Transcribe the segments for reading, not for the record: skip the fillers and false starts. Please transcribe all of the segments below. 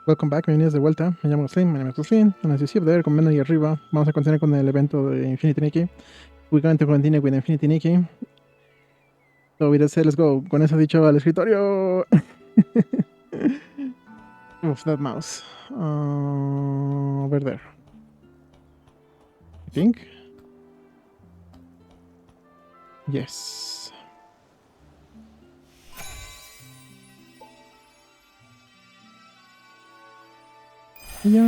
Welcome back, bienvenidos de vuelta. Me llamo Glostlyn, and as you see up there, como ven ahí arriba, vamos a continuar con el evento de Infinity Nikki. We're going to continue with Infinity Nikki. So with that said, let's go. Con eso dicho, al escritorio. Oof, that mouse. Over there. I think. Yes. Yeah.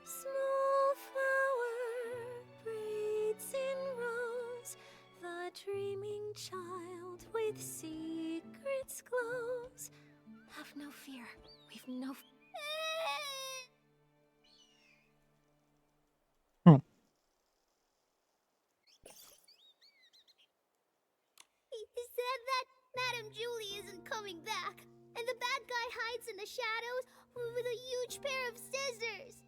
Small flower breathes in rose, the dreaming child with secrets glows. Have no fear, we've no Oh. He said that Madame Julie isn't coming back, and the bad guy hides in the shadows with a huge pair of scissors.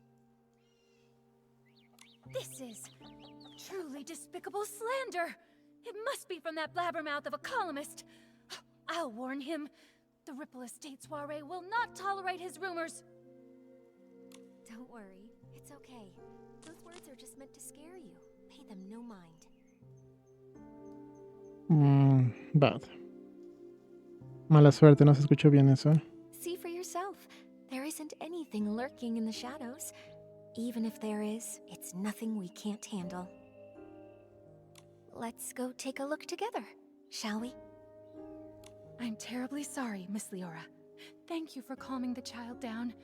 This is truly despicable slander. It must be from that blabbermouth of a columnist. I'll warn him. The Ripple Estate soiree will not tolerate his rumors. Don't worry, it's okay. Those words are just meant to scare you. Pay them no mind. Bad. Mala suerte, no se escuchó bien eso. See for yourself. There isn't anything lurking in the shadows. Even if there is, it's nothing we can't handle. Let's go take a look together, shall we? I'm terribly sorry, Miss Leora. Thank you for calming the child down.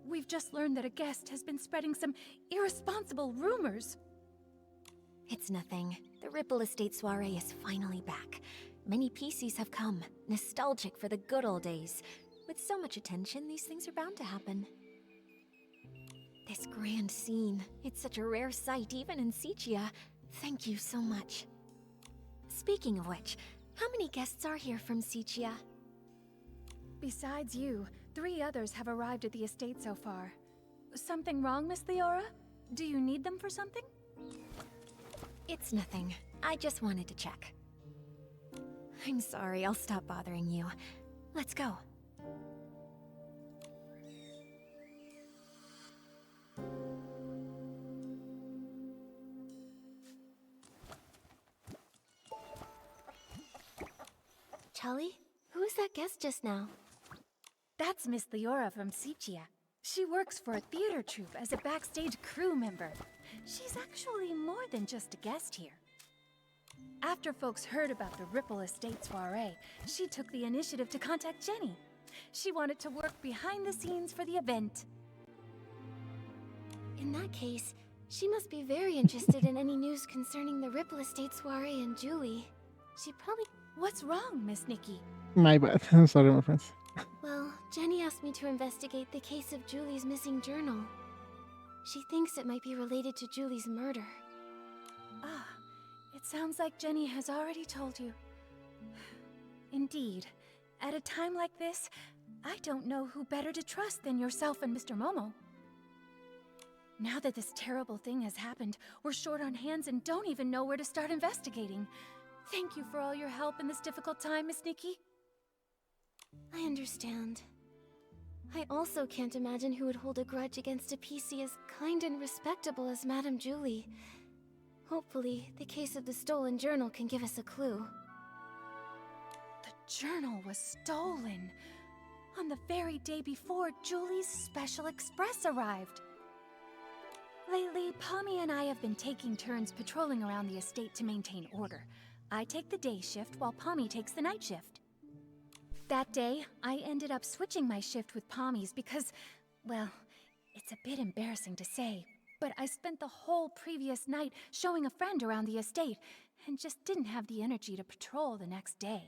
We've just learned that a guest has been spreading some irresponsible rumors. It's nothing. The Ripple Estate soiree is finally back. Many PCs have come, nostalgic for the good old days. With so much attention, these things are bound to happen. This grand scene, it's such a rare sight even in Sichia. Thank you so much. Speaking of which, how many guests are here from Sichia? Besides you, 3 others have arrived at the estate so far. Something wrong, Miss Leora? Do you need them for something? It's nothing. I just wanted to check. I'm sorry, I'll stop bothering you. Let's go. Charlie, who was that guest just now? That's Miss Leora from Sichia. She works for a theater troupe as a backstage crew member. She's actually more than just a guest here. After folks heard about the Ripple Estate soiree, she took the initiative to contact Jenny. She wanted to work behind the scenes for the event. In that case, she must be very interested in any news concerning the Ripple Estate soiree and Julie. She probably... What's wrong, Miss Nikki? My bad. I'm sorry, my friends. Well, Jenny asked me to investigate the case of Julie's missing journal. She thinks it might be related to Julie's murder. Ah, it sounds like Jenny has already told you. Indeed. At a time like this, I don't know who better to trust than yourself and Mr. Momo. Now that this terrible thing has happened, we're short on hands and don't even know where to start investigating. Thank you for all your help in this difficult time, Miss Nikki. I understand. I also can't imagine who would hold a grudge against a PC as kind and respectable as Madame Julie. Hopefully, the case of the stolen journal can give us a clue. The journal was stolen on the very day before Julie's Special Express arrived. Lately, Pommy and I have been taking turns patrolling around the estate to maintain order. I take the day shift while Pommy takes the night shift. That day, I ended up switching my shift with Pommy's because, well, it's a bit embarrassing to say, but I spent the whole previous night showing a friend around the estate and just didn't have the energy to patrol the next day.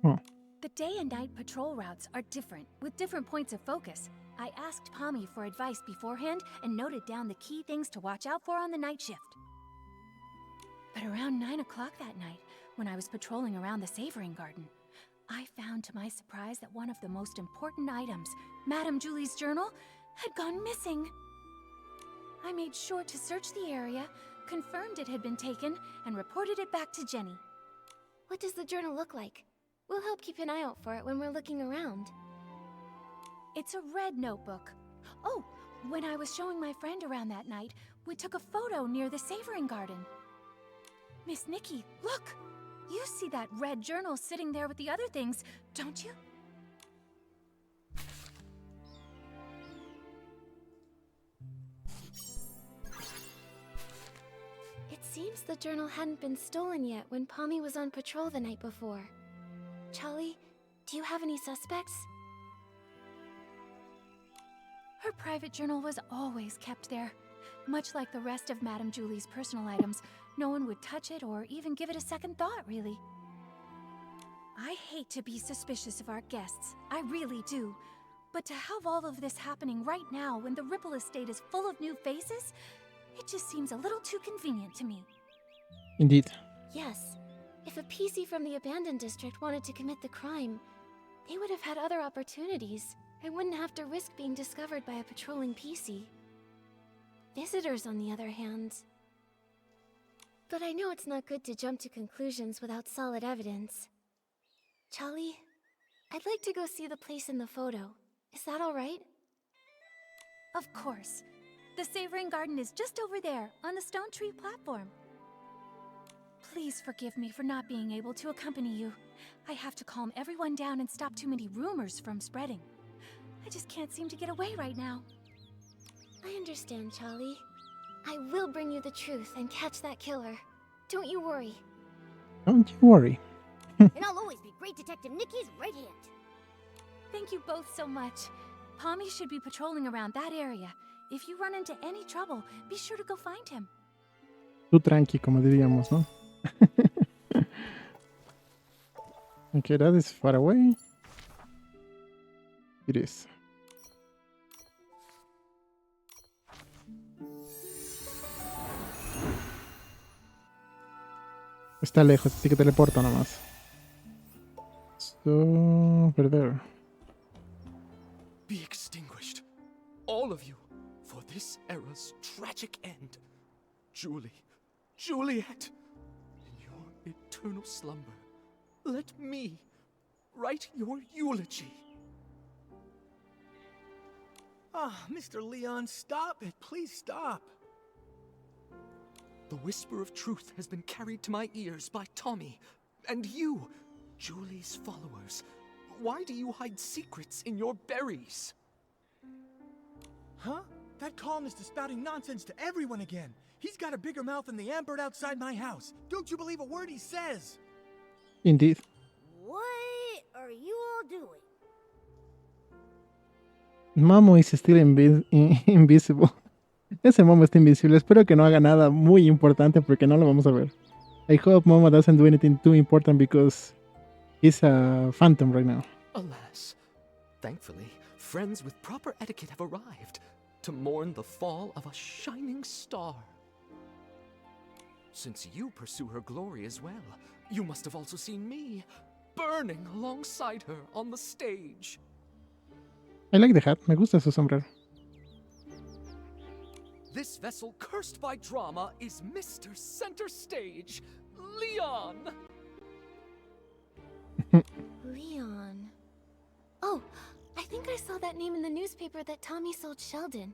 Oh. The day and night patrol routes are different, with different points of focus. I asked Pommy for advice beforehand and noted down the key things to watch out for on the night shift. But around 9 o'clock that night, when I was patrolling around the Savoring Garden, I found to my surprise that one of the most important items, Madame Julie's journal, had gone missing. I made sure to search the area, confirmed it had been taken, and reported it back to Jenny. What does the journal look like? We'll help keep an eye out for it when we're looking around. It's a red notebook. Oh, when I was showing my friend around that night, we took a photo near the savoring garden. Miss Nikki, look! You see that red journal sitting there with the other things, don't you? It seems the journal hadn't been stolen yet when Pommy was on patrol the night before. Charlie, do you have any suspects? Her private journal was always kept there. Much like the rest of Madame Julie's personal items, no one would touch it or even give it a second thought, really. I hate to be suspicious of our guests, I really do. But to have all of this happening right now when the Ripple Estate is full of new faces, it just seems a little too convenient to me. Indeed. Yes. If a PC from the abandoned district wanted to commit the crime, they would have had other opportunities. I wouldn't have to risk being discovered by a patrolling PC. Visitors, on the other hand. But I know it's not good to jump to conclusions without solid evidence. Charlie, I'd like to go see the place in the photo. Is that all right? Of course. The Savoring Garden is just over there, on the stone tree platform. Please forgive me for not being able to accompany you. I have to calm everyone down and stop too many rumors from spreading. I just can't seem to get away right now. I understand, Charlie. I will bring you the truth and catch that killer. Don't you worry. Don't you worry. And I'll always be Great Detective Nikki's right hand. Thank you both so much. Pommy should be patrolling around that area. If you run into any trouble, be sure to go find him. Tú tranqui, como diríamos, ¿no? Okay, that is far away. It is. Está lejos, así que teleporto nomás. So, perder. Be extinguished, all of you, for this era's tragic end. Julie, Juliet, in your eternal slumber, let me write your eulogy. Ah, Mr. Leon, stop it. Please stop. The whisper of truth has been carried to my ears by Tommy, and you, Julie's followers. Why do you hide secrets in your berries? Huh? That columnist is spouting nonsense to everyone again. He's got a bigger mouth than the ambird outside my house. Don't you believe a word he says? Indeed. What are you all doing? Momo is still invisible. Ese Momo está invisible. Espero que no haga nada muy importante porque no lo vamos a ver. I hope Momo doesn't do anything too important because he's a phantom right now. Alas, thankfully, friends with proper etiquette have arrived to mourn the fall of a shining star. Since you pursue her glory as well, you must have also seen me burning alongside her on the stage. I like the hat. Me gusta su sombrero. This vessel cursed by drama is Mr. Center Stage, Leon! Leon. Oh, I think I saw that name in the newspaper that Tommy sold Sheldon.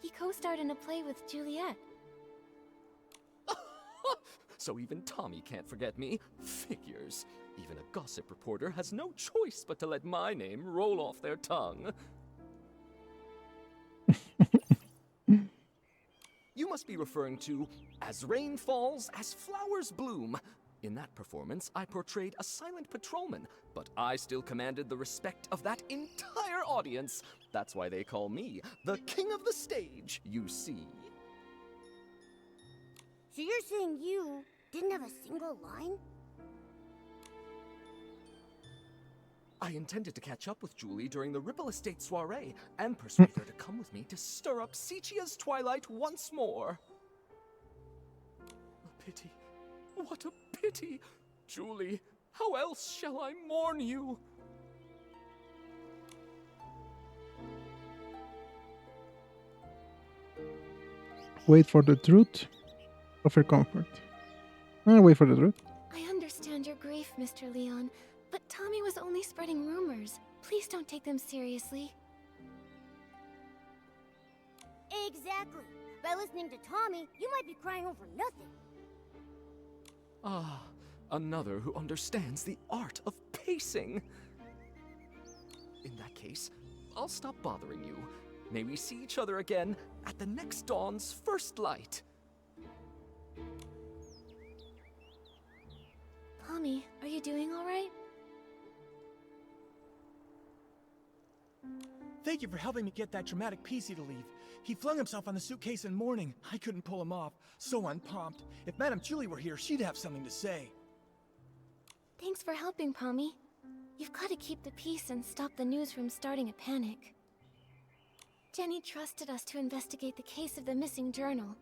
He co-starred in a play with Juliet. So even Tommy can't forget me. Figures. Even a gossip reporter has no choice but to let my name roll off their tongue. You must be referring to As Rain Falls, As Flowers Bloom. In that performance, I portrayed a silent patrolman, but I still commanded the respect of that entire audience. That's why they call me the king of the stage, you see. So you're saying you didn't have a single line? I intended to catch up with Julie during the Ripple Estate soiree and persuade her to come with me to stir up Sichia's twilight once more. A pity. What a pity! Julie, how else shall I mourn you? Wait for the truth. Offer comfort. Wait for the truth. I understand your grief, Mr. Leon, but Tommy was only spreading rumors. Please don't take them seriously. Exactly. By listening to Tommy, you might be crying over nothing. Ah, another who understands the art of pacing. In that case, I'll stop bothering you. May we see each other again at the next dawn's first light. Tommy, are you doing all right? Thank you for helping me get that dramatic PC to leave. He flung himself on the suitcase in mourning. I couldn't pull him off. So unpumped. If Madame Julie were here, she'd have something to say. Thanks for helping, Pommy. You've got to keep the peace and stop the news from starting a panic. Jenny trusted us to investigate the case of the missing journal.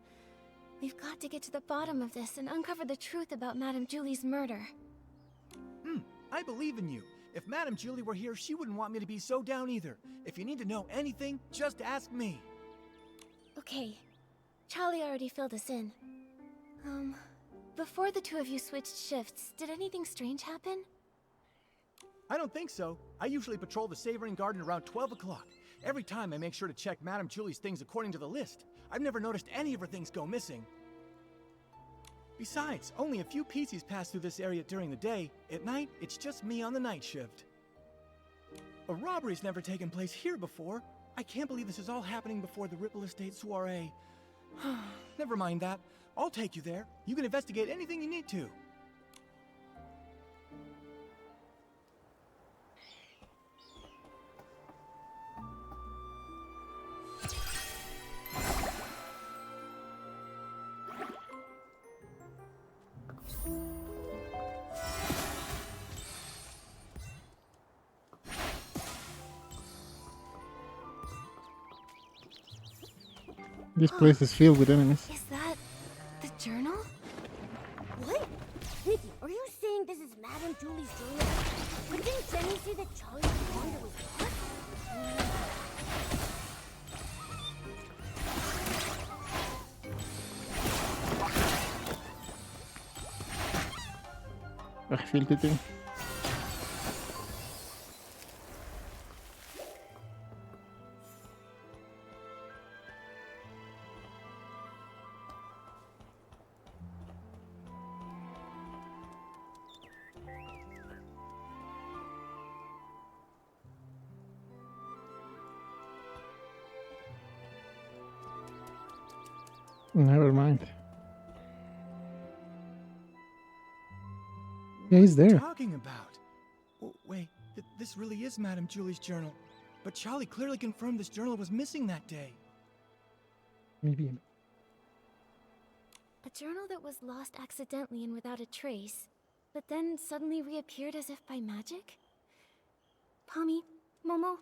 We've got to get to the bottom of this and uncover the truth about Madame Julie's murder. I believe in you. If Madame Julie were here, she wouldn't want me to be so down either. If you need to know anything, just ask me. Okay. Charlie already filled us in. Before the two of you switched shifts, did anything strange happen? I don't think so. I usually patrol the Savoring Garden around 12 o'clock. Every time I make sure to check Madame Julie's things according to the list. I've never noticed any of her things go missing. Besides, only a few PCs pass through this area during the day. At night, it's just me on the night shift. A robbery's never taken place here before. I can't believe this is all happening before the Ripple Estate soiree. Never mind that. I'll take you there. You can investigate anything you need to. This place is filled with enemies. Is that the journal? What? Nikki, are you saying this is Madame Julie's journal? But didn't Jenny say that Charlie Wonder was lost? Filthy thing. Never mind. Yeah, he's What are you there. talking about? Oh, wait, this really is Madame Julie's journal. But Charlie clearly confirmed this journal was missing that day. Maybe. A journal that was lost accidentally and without a trace, but then suddenly reappeared as if by magic? Pommy, Momo,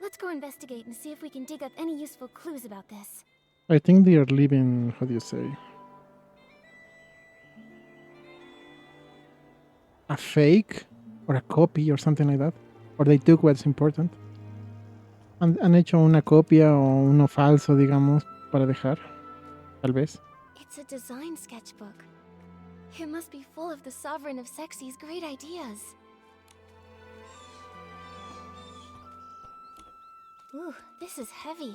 let's go investigate and see if we can dig up any useful clues about this. I think they are leaving, how do you say? A fake or a copy or something like that. Or they took what's important. Han hecho una copia o uno falso, digamos, para dejar. Tal vez. It's a design sketchbook. It must be full of the Sovereign of Sexy's great ideas. Ooh, this is heavy.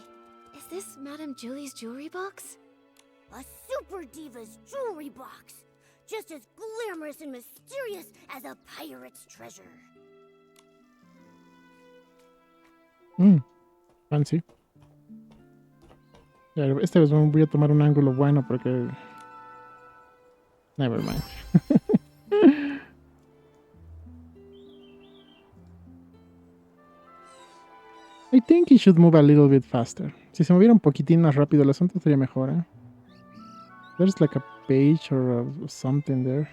Is this Madame Julie's jewelry box? A super diva's jewelry box. Just as glamorous and mysterious as a pirate's treasure. Fancy. Ya, esta vez voy a tomar un ángulo bueno porque... Never mind. I think he should move a little bit faster. Si se moviera un poquitín más rápido el asunto estaría mejor, ¿eh? There's like a page or something there.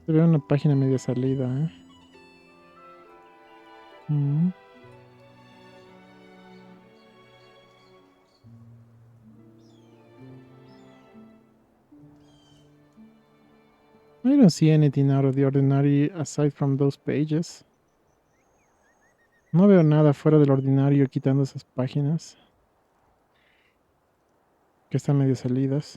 Se ve una página media salida, ¿eh? I don't see anything out of the ordinary aside from those pages. No veo nada fuera del ordinario quitando esas páginas que están medio salidas.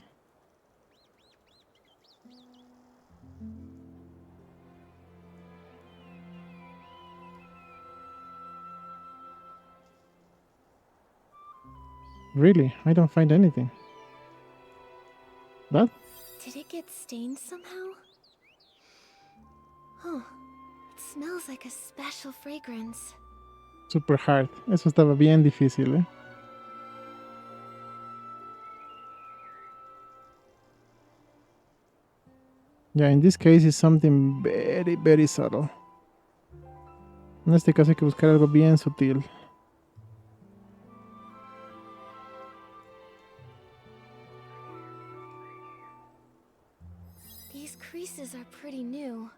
Really, I don't find anything. That? Did it get stained somehow? Oh, it smells like a special fragrance. Super hard. Eso estaba bien difícil, ¿eh? Yeah, in this case it's something very, very subtle. En este caso hay que buscar algo bien sutil. These creases are pretty new.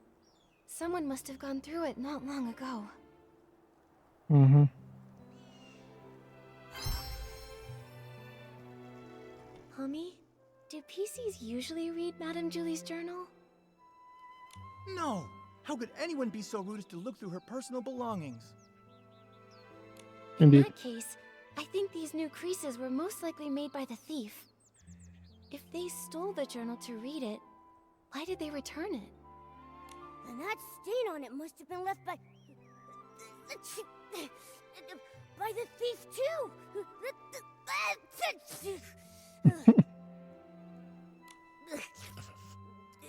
Someone must have gone through it not long ago. Mm-hmm. Homie, do PCs usually read Madame Julie's journal? No! How could anyone be so rude as to look through her personal belongings? In Indeed. that case, I think these new creases were most likely made by the thief. If they stole the journal to read it, why did they return it? And that stain on it must have been left by the thief too.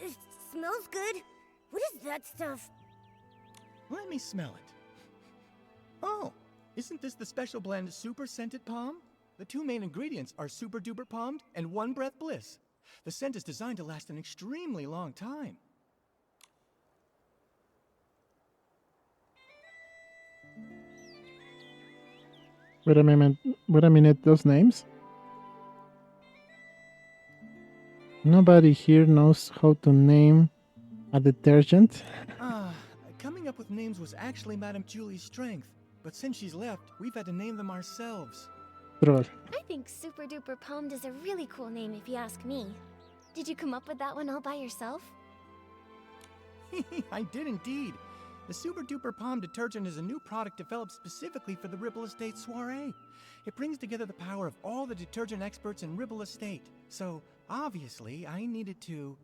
It smells good. What is that stuff? Let me smell it. Oh, isn't this the special blend Super Scented Palm? The two main ingredients are Super Duper Palmed and One Breath Bliss. The scent is designed to last an extremely long time. Wait a minute, those names? Nobody here knows how to name a detergent. Coming up with names was actually Madame Julie's strength, but since she's left, we've had to name them ourselves. Troll. I think Super Duper Palmed is a really cool name if you ask me. Did you come up with that one all by yourself? I did indeed. The Super Duper Palm detergent is a new product developed specifically for the Ripple Estate soiree. It brings together the power of all the detergent experts in Ripple Estate. So, obviously, I needed to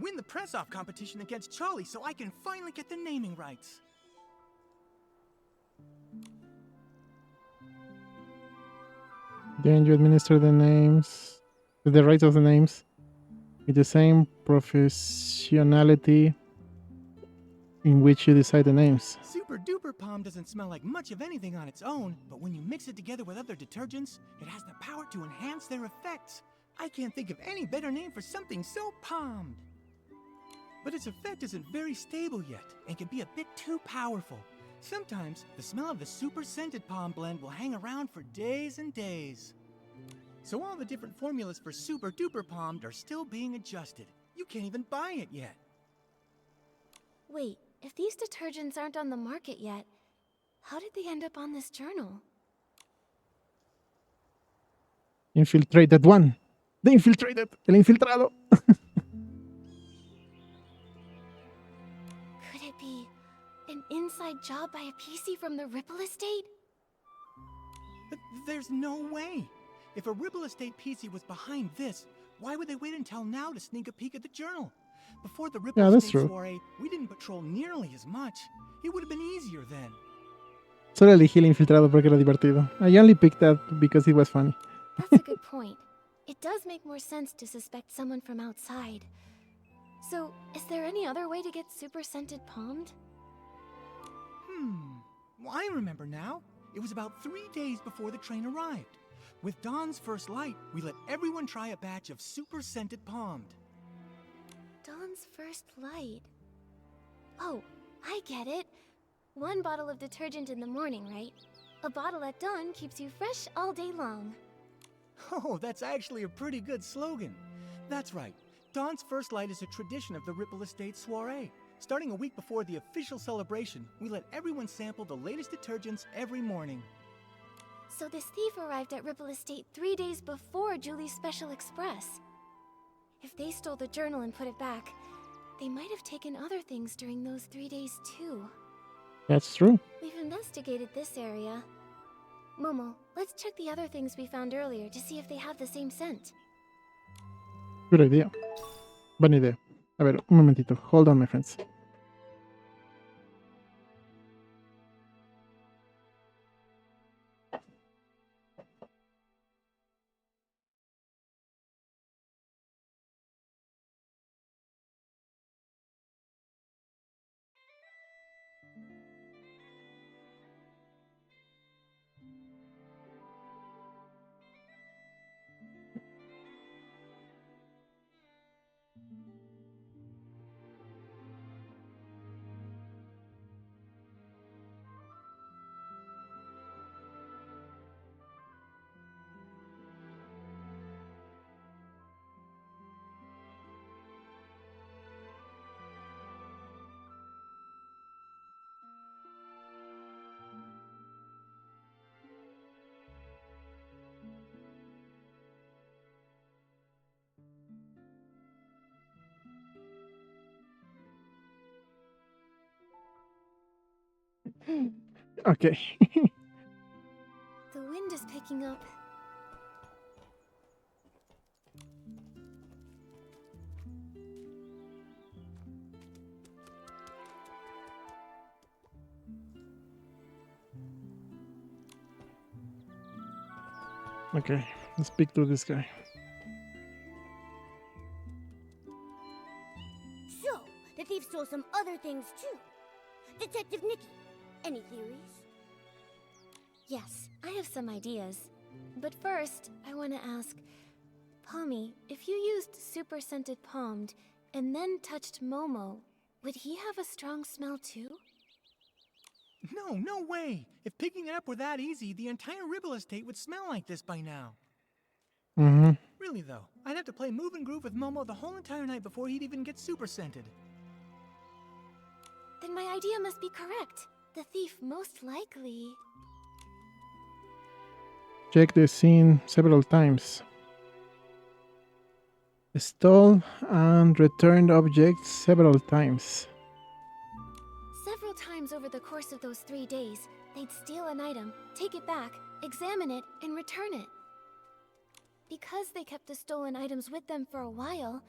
win the press-off competition against Charlie so I can finally get the naming rights. Then you administer the names, the rights of the names, with the same professionality in which you decide the names. Super Duper Palm doesn't smell like much of anything on its own, but when you mix it together with other detergents, it has the power to enhance their effects. I can't think of any better name for something so palmed. But its effect isn't very stable yet, and can be a bit too powerful. Sometimes, the smell of the Super Scented Palm blend will hang around for days and days. So all the different formulas for Super Duper Palmed are still being adjusted. You can't even buy it yet. Wait, if these detergents aren't on the market yet, how did they end up on this journal? Infiltrated one. The infiltrated. El infiltrado. Could it be an inside job by a PC from the Ripple Estate? But there's no way. If a Ripple Estate PC was behind this, why would they wait until now to sneak a peek at the journal? Before the Ripple that's Estate true. soiree, we didn't patrol nearly as much. It would have been easier then. Solo elegí el infiltrado porque era divertido. I only picked that because it was funny. That's a good point. It does make more sense to suspect someone from outside. So, is there any other way to get Super Scented Palmed? Well, I remember now. It was about 3 days before the train arrived. With dawn's first light, we let everyone try a batch of Super Scented Palmed. Dawn's first light. Oh, I get it. 1 bottle of detergent in the morning, right? A bottle at dawn keeps you fresh all day long. Oh, that's actually a pretty good slogan. That's right. Dawn's first light is a tradition of the Ripple Estate soiree. Starting a week before the official celebration, we let everyone sample the latest detergents every morning. So this thief arrived at Ripple Estate 3 days before Julie's Special Express. If they stole the journal and put it back, they might have taken other things during those 3 days too. That's true. We've investigated this area. Momo, let's check the other things we found earlier to see if they have the same scent. Good idea. Buena idea. A ver, un momentito. Hold on, my friends. Okay. The wind is picking up. Okay, let's speak to this guy. So, the thief stole some other things too. Detective Nikki, any theories? Yes, I have some ideas. But first, I want to ask, Pommy, if you used super scented palmed and then touched Momo, would he have a strong smell too? No, no way! If picking it up were that easy, the entire Ribble estate would smell like this by now. Mm-hmm. Really though, I'd have to play Move and Groove with Momo the whole entire night before he'd even get super scented. Then my idea must be correct. The thief most likely... Check the scene several times. Stole and returned objects several times. Several times over the course of those 3 days, they'd steal an item, take it back, examine it, and return it. Because they kept the stolen items with them for a while,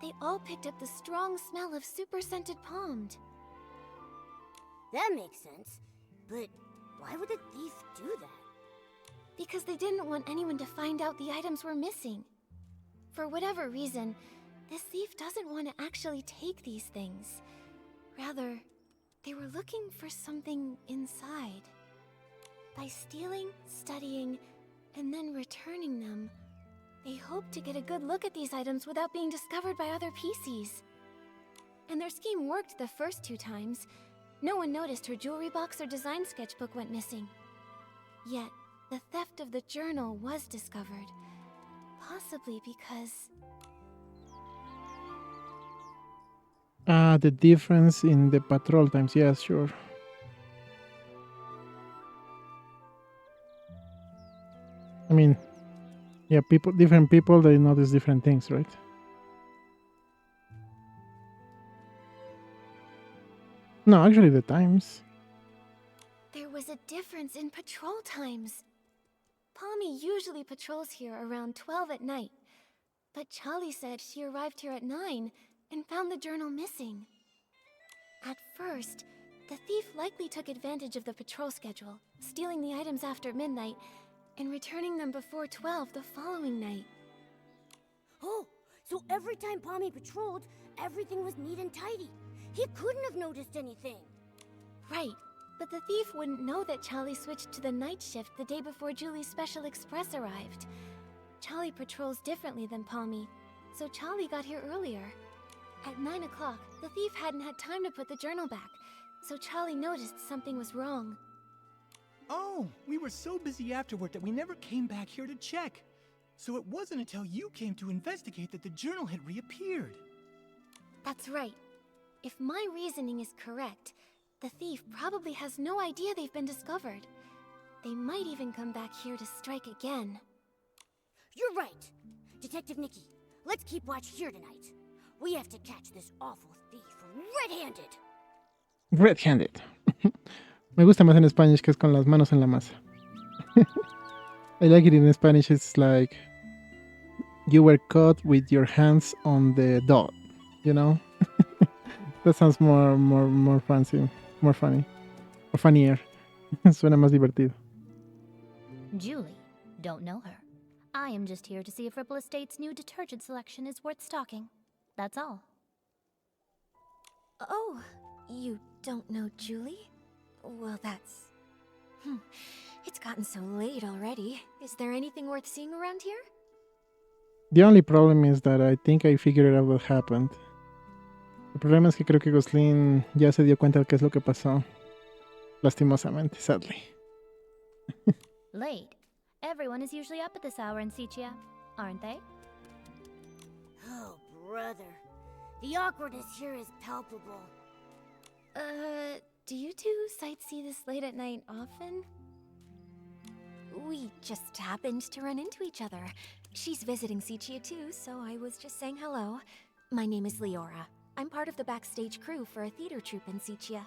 they all picked up the strong smell of super scented palmed. That makes sense. But why would the thief do that? Because they didn't want anyone to find out the items were missing. For whatever reason, this thief doesn't want to actually take these things. Rather, they were looking for something inside. By stealing, studying, and then returning them, they hoped to get a good look at these items without being discovered by other PCs. And their scheme worked the first 2 times. No one noticed her jewelry box or design sketchbook went missing. Yet, the theft of the journal was discovered. Possibly because... The difference in the patrol times. Yeah, sure. I mean, yeah, different people, they notice different things, right? No, actually, the times. There was a difference in patrol times. Pommy usually patrols here around 12 at night, but Charlie said she arrived here at 9 and found the journal missing. At first, the thief likely took advantage of the patrol schedule, stealing the items after midnight and returning them before 12 the following night. Oh, so every time Pommy patrolled, everything was neat and tidy. He couldn't have noticed anything. Right, but the thief wouldn't know that Charlie switched to the night shift the day before Julie's special express arrived. Charlie patrols differently than Pommy, so Charlie got here earlier. At 9 o'clock, the thief hadn't had time to put the journal back, so Charlie noticed something was wrong. Oh, we were so busy afterward that we never came back here to check. So it wasn't until you came to investigate that the journal had reappeared. That's right. If my reasoning is correct, the thief probably has no idea they've been discovered. They might even come back here to strike again. You're right. Detective Nikki, let's keep watch here tonight. We have to catch this awful thief red-handed. Red-handed. Me gusta más en Spanish, que es con las manos en la masa. I like it in Spanish. It's like you were caught with your hands on the dot. You know, that sounds more fancy, more funny, or funnier. Suena más divertido. Julie, don't know her. I am just here to see if Ripple Estate's new detergent selection is worth stocking. That's all. Oh, you don't know Julie? Well, that's... It's gotten so late already. Is there anything worth seeing around here? The only problem is that I think I figured out what happened. El problema es que creo que Glostlyn ya se dio cuenta de qué es lo que pasó. Lastimosamente, sadly. Late. Everyone is usually up at this hour in Sichia, aren't they? Oh, brother. The awkwardness here is palpable. Do you two sightsee this late at night often? We just happened to run into each other. She's visiting Sichia too, so I was just saying hello. My name is Leora. I'm part of the backstage crew for a theater troupe in Sichia.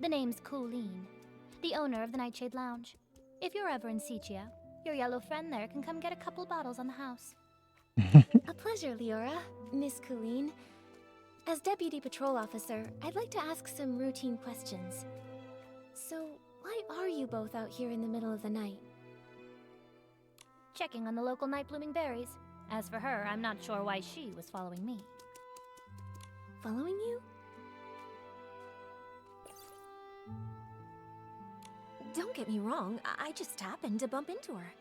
The name's Colleen, the owner of the Nightshade Lounge. If you're ever in Sichia, your yellow friend there can come get a couple bottles on the house. A pleasure, Leora. Miss Colleen. As Deputy Patrol Officer, I'd like to ask some routine questions. So, why are you both out here in the middle of the night? Checking on the local night-blooming berries. As for her, I'm not sure why she was following me. Following you? Don't get me wrong, I just happened to bump into her.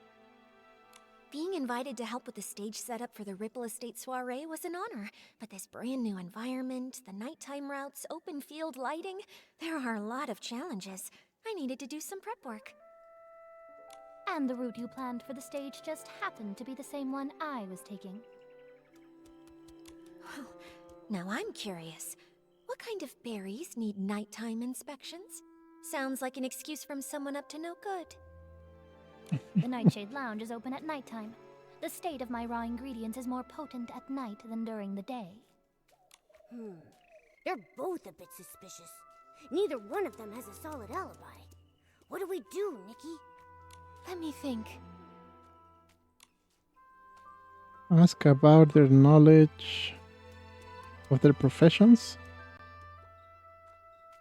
Being invited to help with the stage setup for the Ripple Estate soiree was an honor, but this brand new environment, the nighttime routes, open field lighting, there are a lot of challenges. I needed to do some prep work. And the route you planned for the stage just happened to be the same one I was taking. Now I'm curious. What kind of berries need nighttime inspections? Sounds like an excuse from someone up to no good. The Nightshade Lounge is open at nighttime. The state of my raw ingredients is more potent at night than during the day. They're both a bit suspicious. Neither one of them has a solid alibi. What do we do, Nikki? Let me think. Ask about their knowledge of their professions.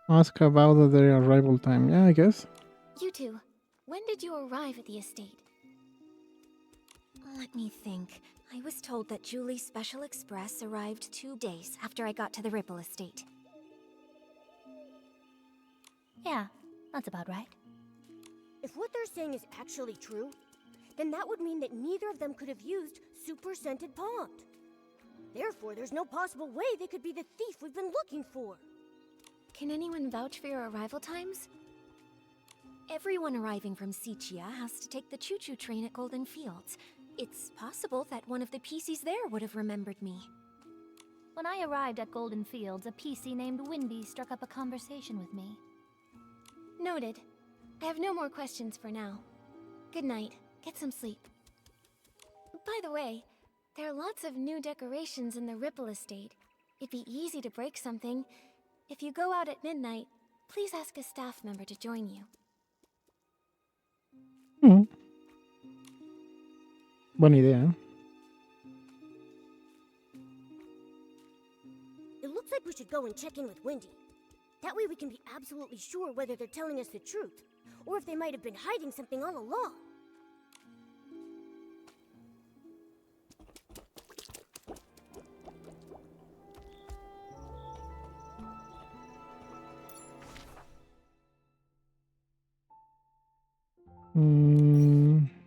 Ask about their arrival time. Yeah, I guess. You two, when did you arrive at the estate? Let me think. I was told that Julie's Special Express arrived 2 days after I got to the Ripple Estate. Yeah, that's about right. If what they're saying is actually true, then that would mean that neither of them could have used Super Scented Pond. Therefore, there's no possible way they could be the thief we've been looking for. Can anyone vouch for your arrival times? Everyone arriving from Sichia has to take the choo-choo train at Golden Fields. It's possible that one of the PCs there would have remembered me. When I arrived at Golden Fields, a PC named Winby struck up a conversation with me. Noted. I have no more questions for now. Good night. Get some sleep. By the way, there are lots of new decorations in the Ripple Estate. It'd be easy to break something. If you go out at midnight, please ask a staff member to join you. Buena idea, ¿eh? It looks like we should go and check in with Wendy. That way we can be absolutely sure whether they're telling us the truth, or if they might have been hiding something all along.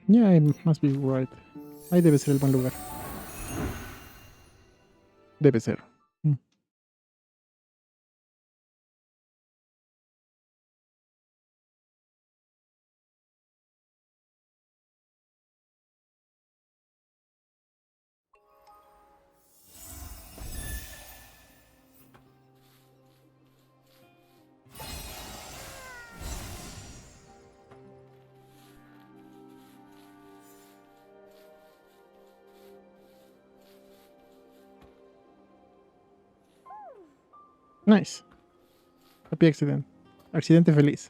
Yeah, I must be right. Ahí debe ser el buen lugar. Debe ser. Nice. Happy accident. Accidente feliz.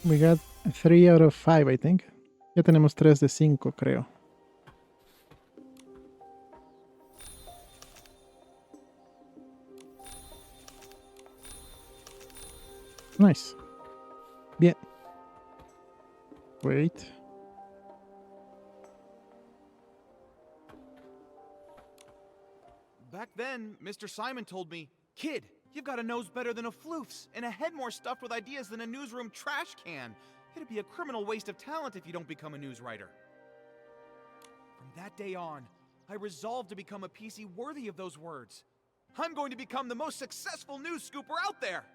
We got 3 out of 5, I think. Ya tenemos 3 de 5, creo. Nice. Bien. Wait. Back then, Mr. Simon told me, "Kid, you've got a nose better than a floof's, and a head more stuffed with ideas than a newsroom trash can. It'd be a criminal waste of talent if you don't become a news writer." From that day on, I resolved to become a PC worthy of those words. I'm going to become the most successful news scooper out there!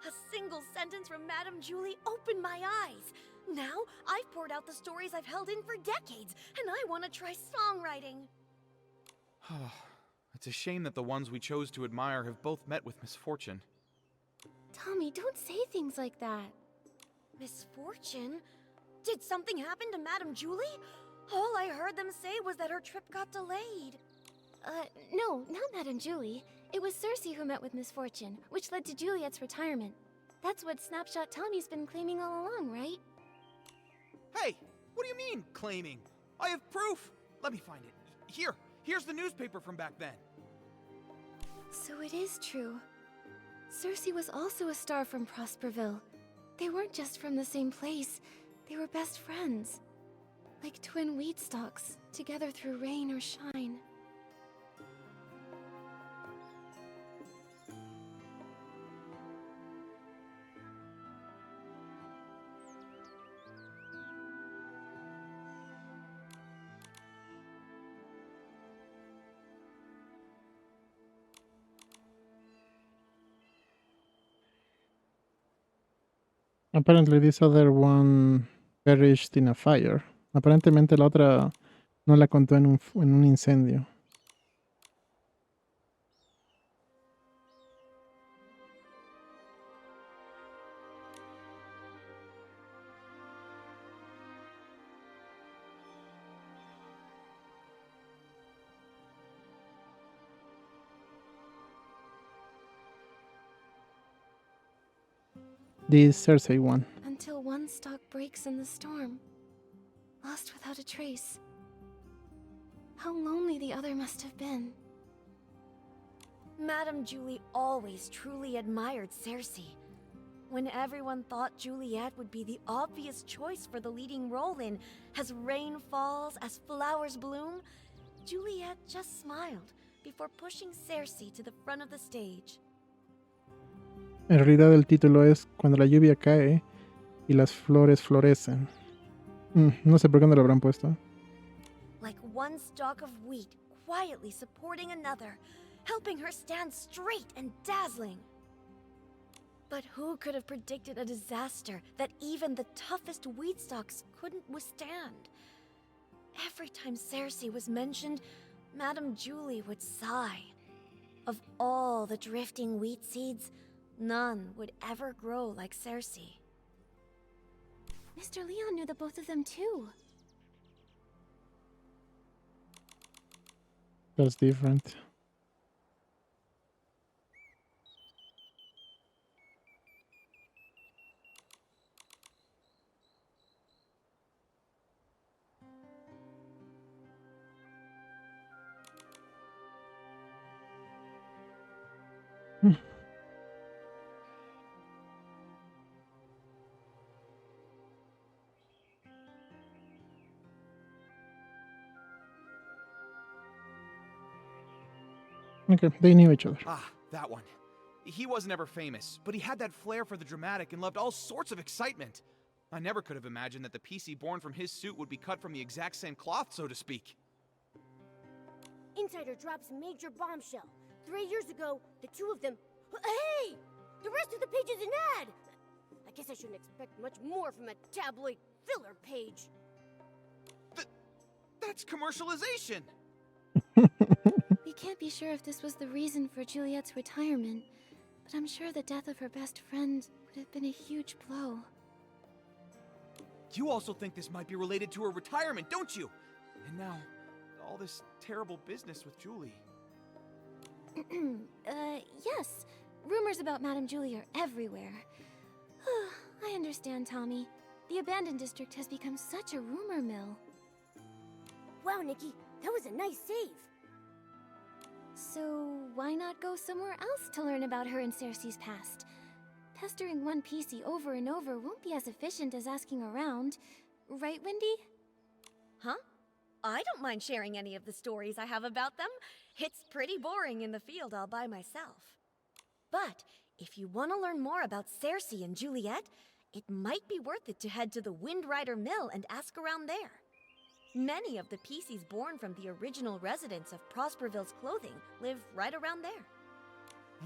A single sentence from Madame Julie opened my eyes. Now, I've poured out the stories I've held in for decades, and I want to try songwriting. It's a shame that the ones we chose to admire have both met with misfortune. Tommy, don't say things like that. Misfortune? Did something happen to Madame Julie? All I heard them say was that her trip got delayed. No, not Madame Julie. It was Cersei who met with Misfortune, which led to Juliet's retirement. That's what Snapshot Tommy's been claiming all along, right? Hey, what do you mean, claiming? I have proof! Let me find it. Here's the newspaper from back then. So it is true. Cersei was also a star from Prosperville. They weren't just from the same place, they were best friends. Like twin wheat stalks, together through rain or shine. Apparently this other one perished in a fire. Aparentemente la otra no la contó en un incendio. This Cersei one. Until one stalk breaks in the storm. Lost without a trace. How lonely the other must have been. Madame Julie always truly admired Cersei. When everyone thought Juliet would be the obvious choice for the leading role in As Rain Falls, As Flowers Bloom, Juliet just smiled before pushing Cersei to the front of the stage. En realidad el título es Cuando la lluvia cae y las flores florecen. No sé por qué no lo habrán puesto. Like one stalk of wheat quietly supporting another, helping her stand straight and dazzling. But who could have predicted a disaster that even the toughest wheat stalks couldn't withstand? Every time Cersei was mentioned, Madame Julie would sigh. Of all the drifting wheat seeds, none would ever grow like Cersei. Mr. Leon knew the both of them too. That's different. Okay, they knew each other. Ah, that one. He wasn't ever famous, but he had that flair for the dramatic and loved all sorts of excitement. I never could have imagined that the PC born from his suit would be cut from the exact same cloth, so to speak. Insider drops major bombshell. 3 years ago, the two of them... Hey! The rest of the page is an ad! I guess I shouldn't expect much more from a tabloid filler page. That's commercialization! We can't be sure if this was the reason for Juliet's retirement, but I'm sure the death of her best friend would have been a huge blow. You also think this might be related to her retirement, don't you? And now, all this terrible business with Julie. Yes. Rumors about Madame Julie are everywhere. I understand, Tommy. The abandoned district has become such a rumor mill. Wow, Nikki, that was a nice save. So, why not go somewhere else to learn about her and Cersei's past? Pestering one PC over and over won't be as efficient as asking around. Right, Wendy? Huh? I don't mind sharing any of the stories I have about them. It's pretty boring in the field all by myself. But if you want to learn more about Cersei and Juliet, it might be worth it to head to the Windrider Mill and ask around there. Many of the PCs born from the original residents of Prosperville's clothing live right around there.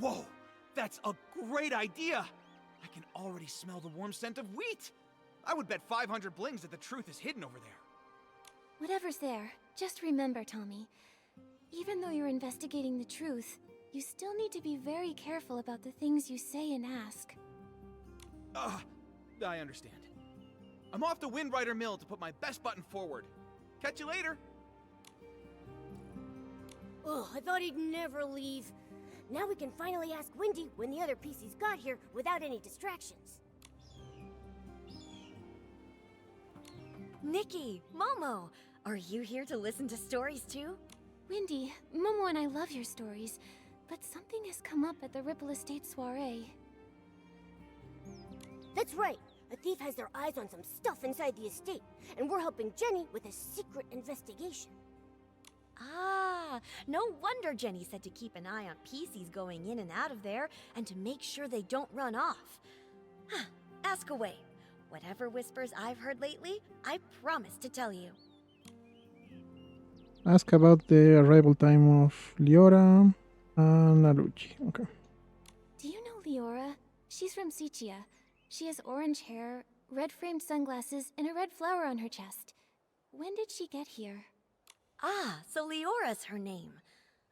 Whoa! That's a great idea! I can already smell the warm scent of wheat! I would bet 500 blings that the truth is hidden over there. Whatever's there, just remember, Tommy. Even though you're investigating the truth, you still need to be very careful about the things you say and ask. I understand. I'm off to Windrider Mill to put my best button forward. Catch you later. Ugh, I thought he'd never leave. Now we can finally ask Wendy when the other PCs got here without any distractions. Nikki, Momo, are you here to listen to stories too? Wendy, Momo and I love your stories, but something has come up at the Ripple Estate soiree. That's right. A thief has their eyes on some stuff inside the estate, and we're helping Jenny with a secret investigation. Ah, no wonder Jenny said to keep an eye on PCs going in and out of there, and to make sure they don't run off. Huh, ask away. Whatever whispers I've heard lately, I promise to tell you. Ask about the arrival time of Leora and Aluchi. Okay. Do you know Leora? She's from Sichia. She has orange hair, red-framed sunglasses, and a red flower on her chest. When did she get here? Ah, so Leora's her name.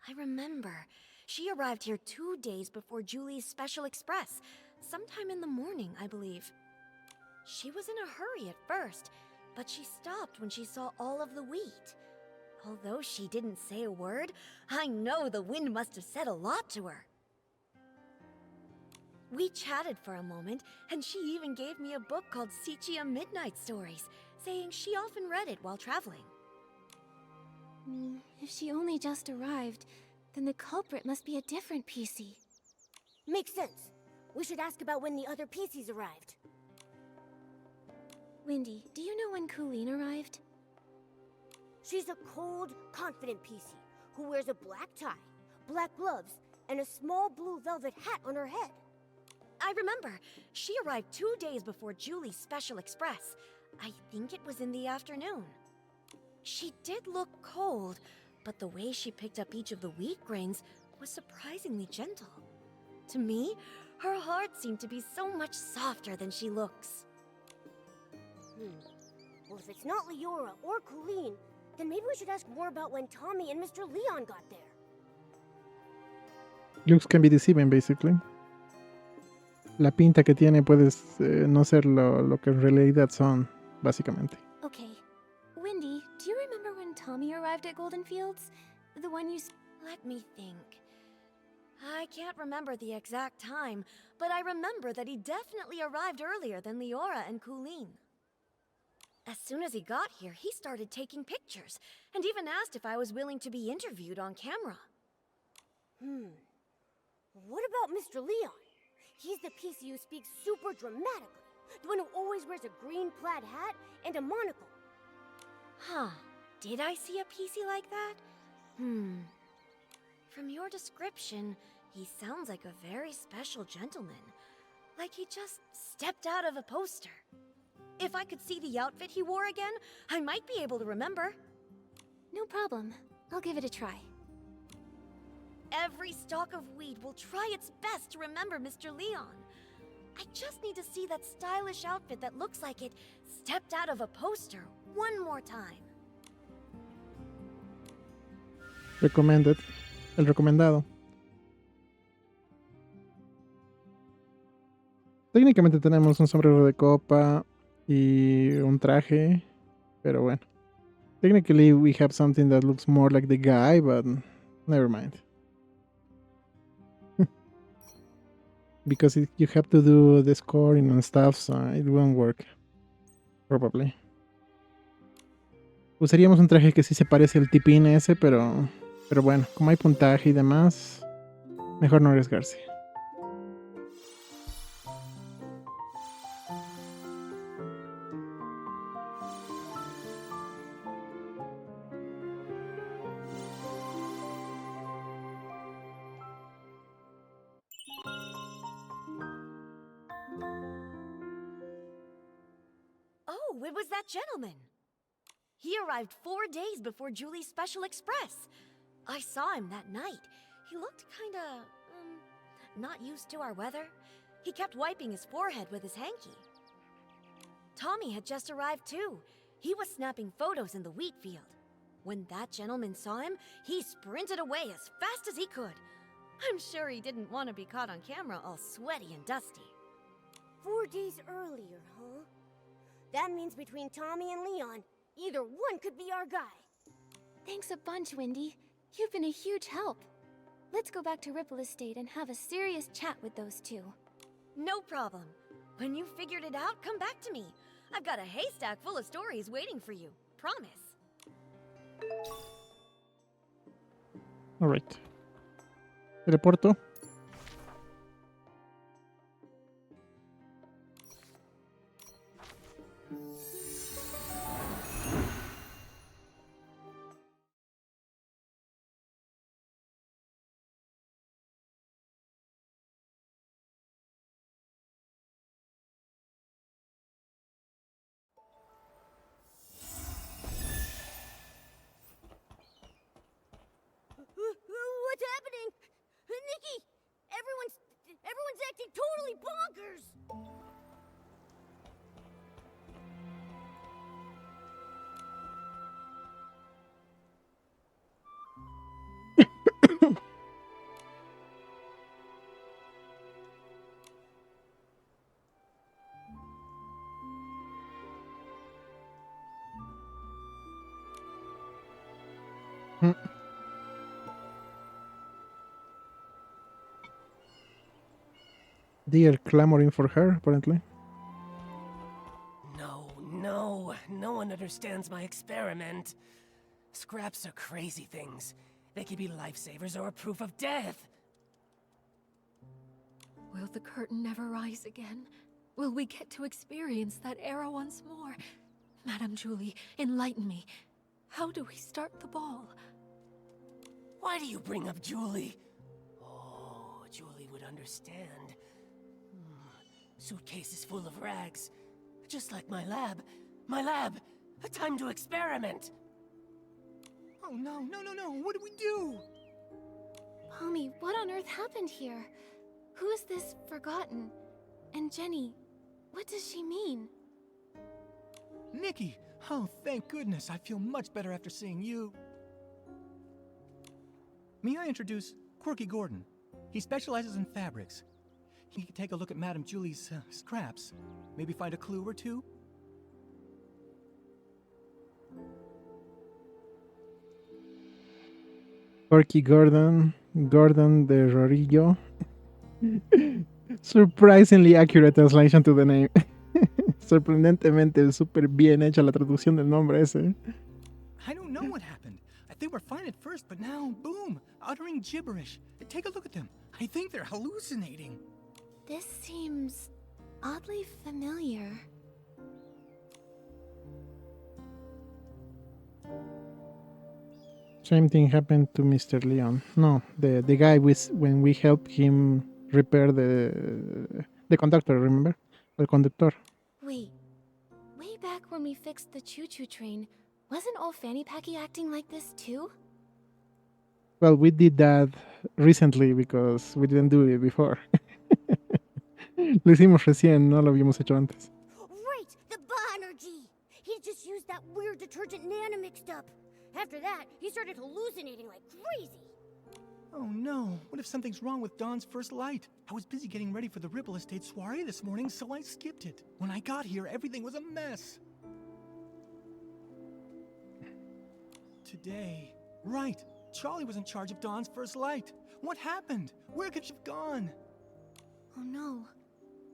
I remember. She arrived here 2 days before Julie's special express, sometime in the morning, I believe. She was in a hurry at first, but she stopped when she saw all of the wheat. Although she didn't say a word, I know the wind must have said a lot to her. We chatted for a moment, and she even gave me a book called Sichia Midnight Stories, saying she often read it while traveling. If she only just arrived, then the culprit must be a different PC. Makes sense. We should ask about when the other PCs arrived. Wendy, do you know when Colleen arrived? She's a cold, confident PC who wears a black tie, black gloves, and a small blue velvet hat on her head. I remember. She arrived 2 days before Julie's special express. I think it was in the afternoon. She did look cold, but the way she picked up each of the wheat grains was surprisingly gentle. To me, her heart seemed to be so much softer than she looks. Well, if it's not Leora or Colleen, then maybe we should ask more about when Tommy and Mr. Leon got there. Looks can be deceiving, basically. La pinta que tiene puede no ser lo que en realidad son, básicamente. Okay. Wendy, do you remember when Tommy arrived at Golden Fields? The one you... Let me think. I can't remember the exact time, but I remember that he definitely arrived earlier than Leora and Colleen. As soon as he got here, he started taking pictures, and even asked if I was willing to be interviewed on camera. What about Mr. Leon? He's the PC who speaks super dramatically. The one who always wears a green plaid hat and a monocle. Huh. Did I see a PC like that? From your description, he sounds like a very special gentleman. Like he just stepped out of a poster. If I could see the outfit he wore again, I might be able to remember. No problem. I'll give it a try. Every stalk of wheat will try its best to remember Mr. Leon. I just need to see that stylish outfit that looks like it stepped out of a poster one more time. Recommended. El recomendado. Técnicamente tenemos un sombrero de copa y un traje, pero bueno. Technically we have something that looks more like the guy, but never mind. Because you have to do the scoring and stuff, so it won't work. Probably. Usaríamos un traje que sí se parece al tipín ese, pero bueno, como hay puntaje y demás, mejor no arriesgarse. Oh, it was that gentleman. He arrived 4 days before Julie's special express. I saw him that night. He looked kinda, not used to our weather. He kept wiping his forehead with his hanky. Tommy had just arrived too. He was snapping photos in the wheat field. When that gentleman saw him, he sprinted away as fast as he could. I'm sure he didn't want to be caught on camera all sweaty and dusty. 4 days earlier, huh? That means between Tommy and Leon, either one could be our guy. Thanks a bunch, Wendy. You've been a huge help. Let's go back to Ripple Estate and have a serious chat with those two. No problem. When you figured it out, come back to me. I've got a haystack full of stories waiting for you. Promise. Alright. Teleporto. What's happening? Nikki! Everyone's acting totally bonkers! They are clamoring for her, apparently. No one understands my experiment. Scraps are crazy things. They could be lifesavers or proof of death. Will the curtain never rise again? Will we get to experience that era once more? Madame Julie, enlighten me. How do we start the ball? Why do you bring up Julie? Oh, Julie would understand. Suitcase is full of rags. Just like my lab. My lab! A time to experiment! Oh no, what do we do? Pommy, what on earth happened here? Who is this Forgotten? And Jenny, what does she mean? Nikki! Oh, thank goodness. I feel much better after seeing you. May I introduce Quirky Gordon? He specializes in fabrics. He can take a look at Madame Julie's scraps. Maybe find a clue or two? Quirky Gordon de Rorillo. Surprisingly accurate translation to the name. Sorprendentemente súper bien hecha la traducción del nombre ese. I don't know what happened. I think we're fine at first, but now, boom, uttering gibberish. Take a look at them. I think they're hallucinating. This seems oddly familiar. Same thing happened to Mr. Leon. No, the guy when we helped him repair the conductor, remember? El conductor. Wait, way back when we fixed the choo-choo train, wasn't old Fanny Packy acting like this too? Well, we did that recently because we didn't do it before. Lo hicimos recién, no lo habíamos hecho antes. Right! The Ba-energy! He just used that weird detergent Nana mixed up. After that, he started hallucinating like crazy. Oh no, what if something's wrong with Dawn's first light? I was busy getting ready for the Ripple Estate soiree this morning, so I skipped it. When I got here, everything was a mess. Today. Right, Charlie was in charge of Dawn's first light. What happened? Where could she have gone? Oh no.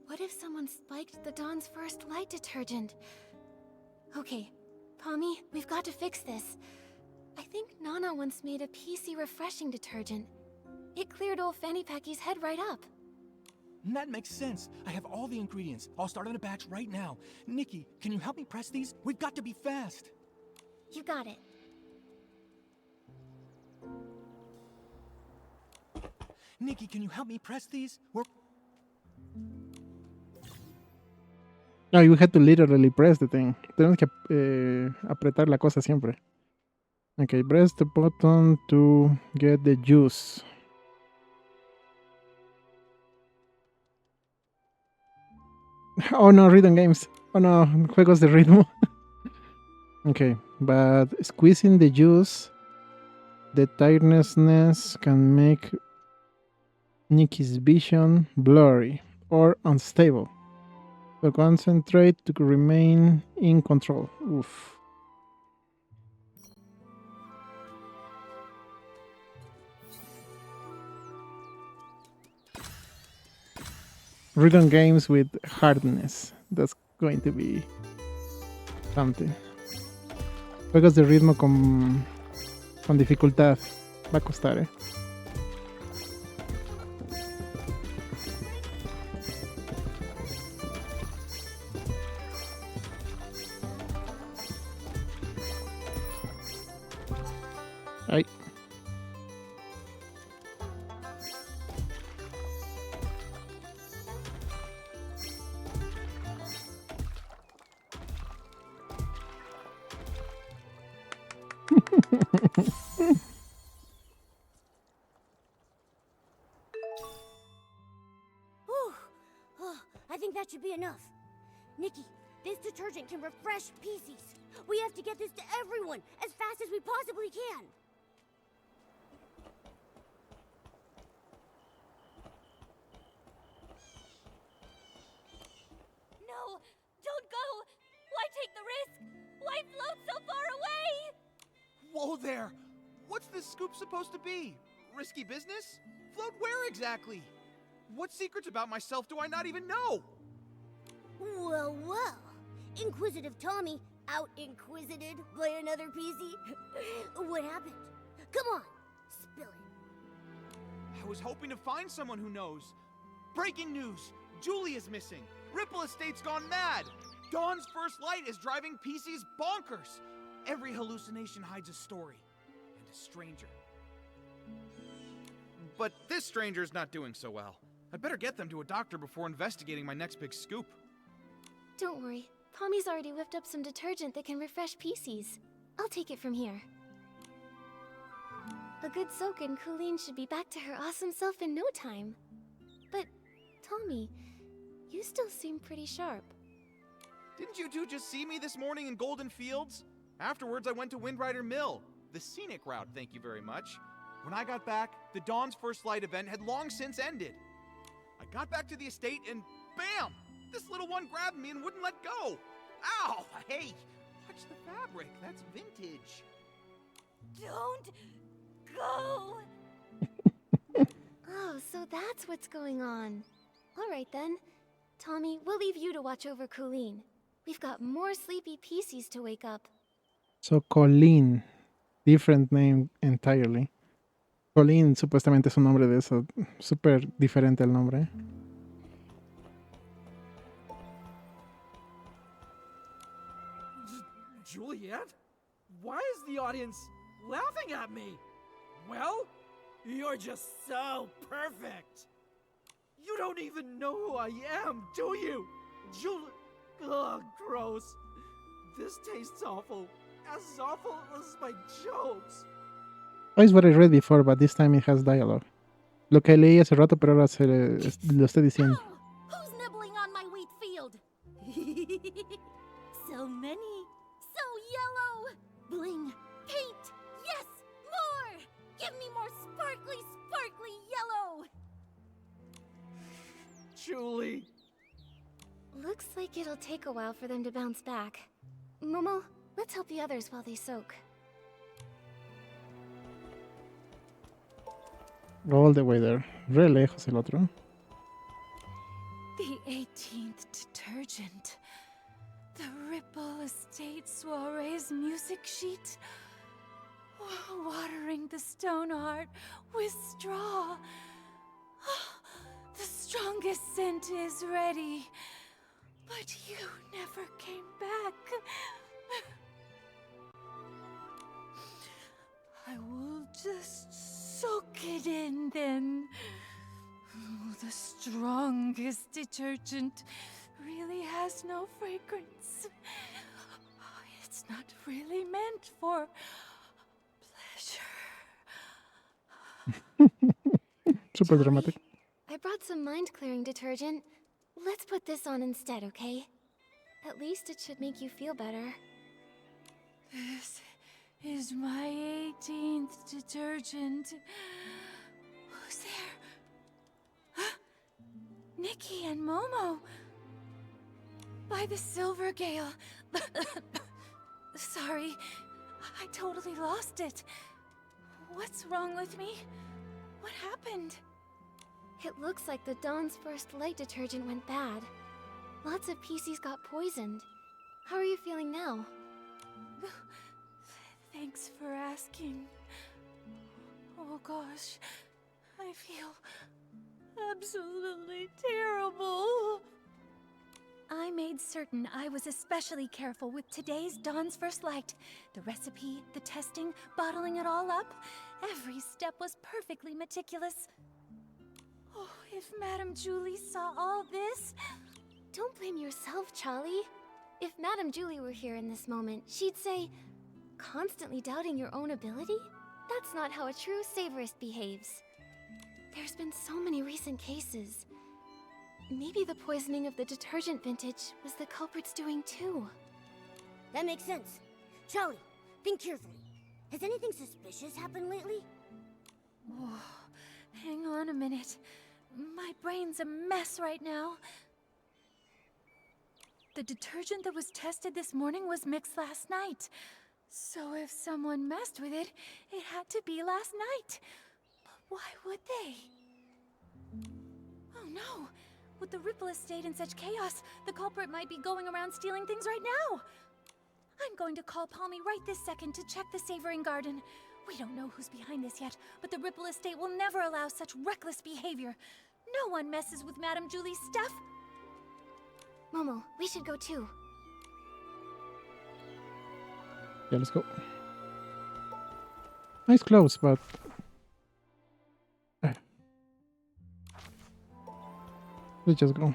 What if someone spiked the Dawn's first light detergent? Okay, Pommy, we've got to fix this. I think Nana once made a PC refreshing detergent. It cleared old Fanny Packy's head right up. That makes sense. I have all the ingredients. I'll start on a batch right now. Nikki, can you help me press these? We've got to be fast. You got it. Nikki, can you help me press these? No, you had to literally press the thing. Tenemos que apretar la cosa siempre. Okay, press the button to get the juice. Oh no, rhythm games. Oh no, juegos de ritmo. Okay, but squeezing the juice, the tiredness can make Nikki's vision blurry or unstable. So concentrate to remain in control. Oof. Rhythm games with hardness. That's going to be something. Juegos de ritmo con dificultad. Va a costar, eh. Ay. Whew. Oh, I think that should be enough. Nikki, this detergent can refresh PCs. We have to get this to everyone as fast as we possibly can. No, don't go! Why take the risk? Why float so far away? Whoa there! What's this scoop supposed to be? Risky business? Float where exactly? What secrets about myself do I not even know? Well, well. Inquisitive Tommy out-inquisited by another PC. What happened? Come on, spill it. I was hoping to find someone who knows. Breaking news! Julie is missing! Ripple Estate's gone mad! Dawn's first light is driving PCs bonkers! Every hallucination hides a story. And a stranger. But this stranger's not doing so well. I'd better get them to a doctor before investigating my next big scoop. Don't worry. Pommy's already whipped up some detergent that can refresh PCs. I'll take it from here. A good soak and Colleen should be back to her awesome self in no time. But, Tommy, you still seem pretty sharp. Didn't you two just see me this morning in Golden Fields? Afterwards, I went to Windrider Mill. The scenic route, thank you very much. When I got back, the Dawn's First Light event had long since ended. I got back to the estate and bam! This little one grabbed me and wouldn't let go. Ow! Hey! Watch the fabric. That's vintage. Don't go! Oh, so that's what's going on. Alright then. Tommy, we'll leave you to watch over Colleen. We've got more sleepy PCs to wake up. So Colleen. Different name entirely. Colleen supuestamente es un nombre de eso. Súper diferente el nombre. Juliet? Why is the audience laughing at me? Well, you're just so perfect. You don't even know who I am, do you? Ugh, gross. This tastes awful. As awful as my jokes. Oh, it's what I read before, but this time it has dialogue. Lo que leí hace rato, pero ahora lo estoy diciendo. Who's nibbling on my wheat field? So many. So yellow. Bling. Paint. Yes, more. Give me more sparkly, sparkly yellow. Julie. Looks like it'll take a while for them to bounce back. Momo, let's help the others while they soak. All the way there. Re lejos el otro. The 18th detergent. The Ripple Estate Soiree's music sheet. Watering the stone heart with straw. The strongest scent is ready. But you never came back. I will just soak it in then. The strongest detergent really has no fragrance. It's not really meant for pleasure. Super dramatic. I brought some mind-clearing detergent. Let's put this on instead, okay? At least it should make you feel better. This is my 18th detergent. Who's there? Nikki and Momo. by the Silver Gale. Sorry, I totally lost it. What's wrong with me? What happened? It looks like the Dawn's First Light detergent went bad. Lots of PCs got poisoned. How are you feeling now? Thanks for asking. Oh gosh, I feel absolutely terrible. I made certain I was especially careful with today's Dawn's First Light. The recipe, the testing, bottling it all up. Every step was perfectly meticulous. Oh, if Madame Julie saw all this... Don't blame yourself, Charlie. If Madame Julie were here in this moment, she'd say, constantly doubting your own ability? That's not how a true savorist behaves. There's been so many recent cases. Maybe the poisoning of the detergent vintage was the culprit's doing too. That makes sense. Charlie, think carefully. Has anything suspicious happened lately? Oh, hang on a minute. My brain's a mess right now. The detergent that was tested this morning was mixed last night. So if someone messed with it, it had to be last night. But why would they? Oh no! With the Ripple Estate in such chaos, the culprit might be going around stealing things right now. I'm going to call Palmy right this second to check the Savoring Garden. We don't know who's behind this yet, but the Ripple Estate will never allow such reckless behavior. No one messes with Madame Julie's stuff. Momo, we should go too. Yeah, let's go. Nice clothes, but... Let's just go.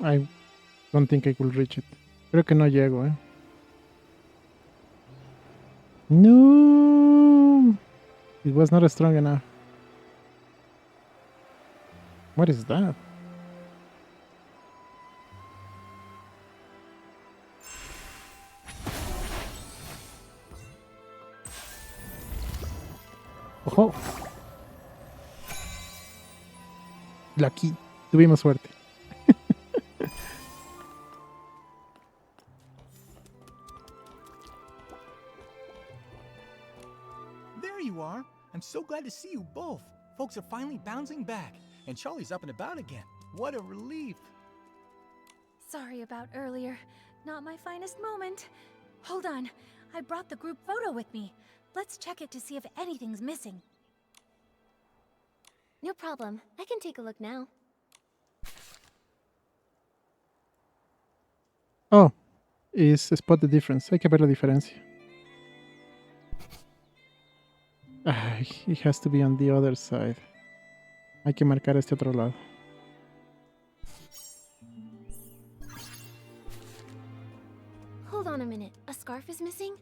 I don't think I could reach it. Creo que no llego, eh. No! It was not strong enough. What is that? ¡Ojo! Lucky. Tuvimos suerte. There you are. I'm so glad to see you both. Folks are finally bouncing back, and Charlie's up and about again. What a relief. Sorry about earlier. Not my finest moment. Hold on. I brought the group photo with me. Let's check it to see if anything's missing. No problem. I can take a look now. Oh, is spot the difference. Hay que ver la diferencia. It has to be on the other side. Hay que marcar este otro lado. Hold on a minute. A scarf is missing?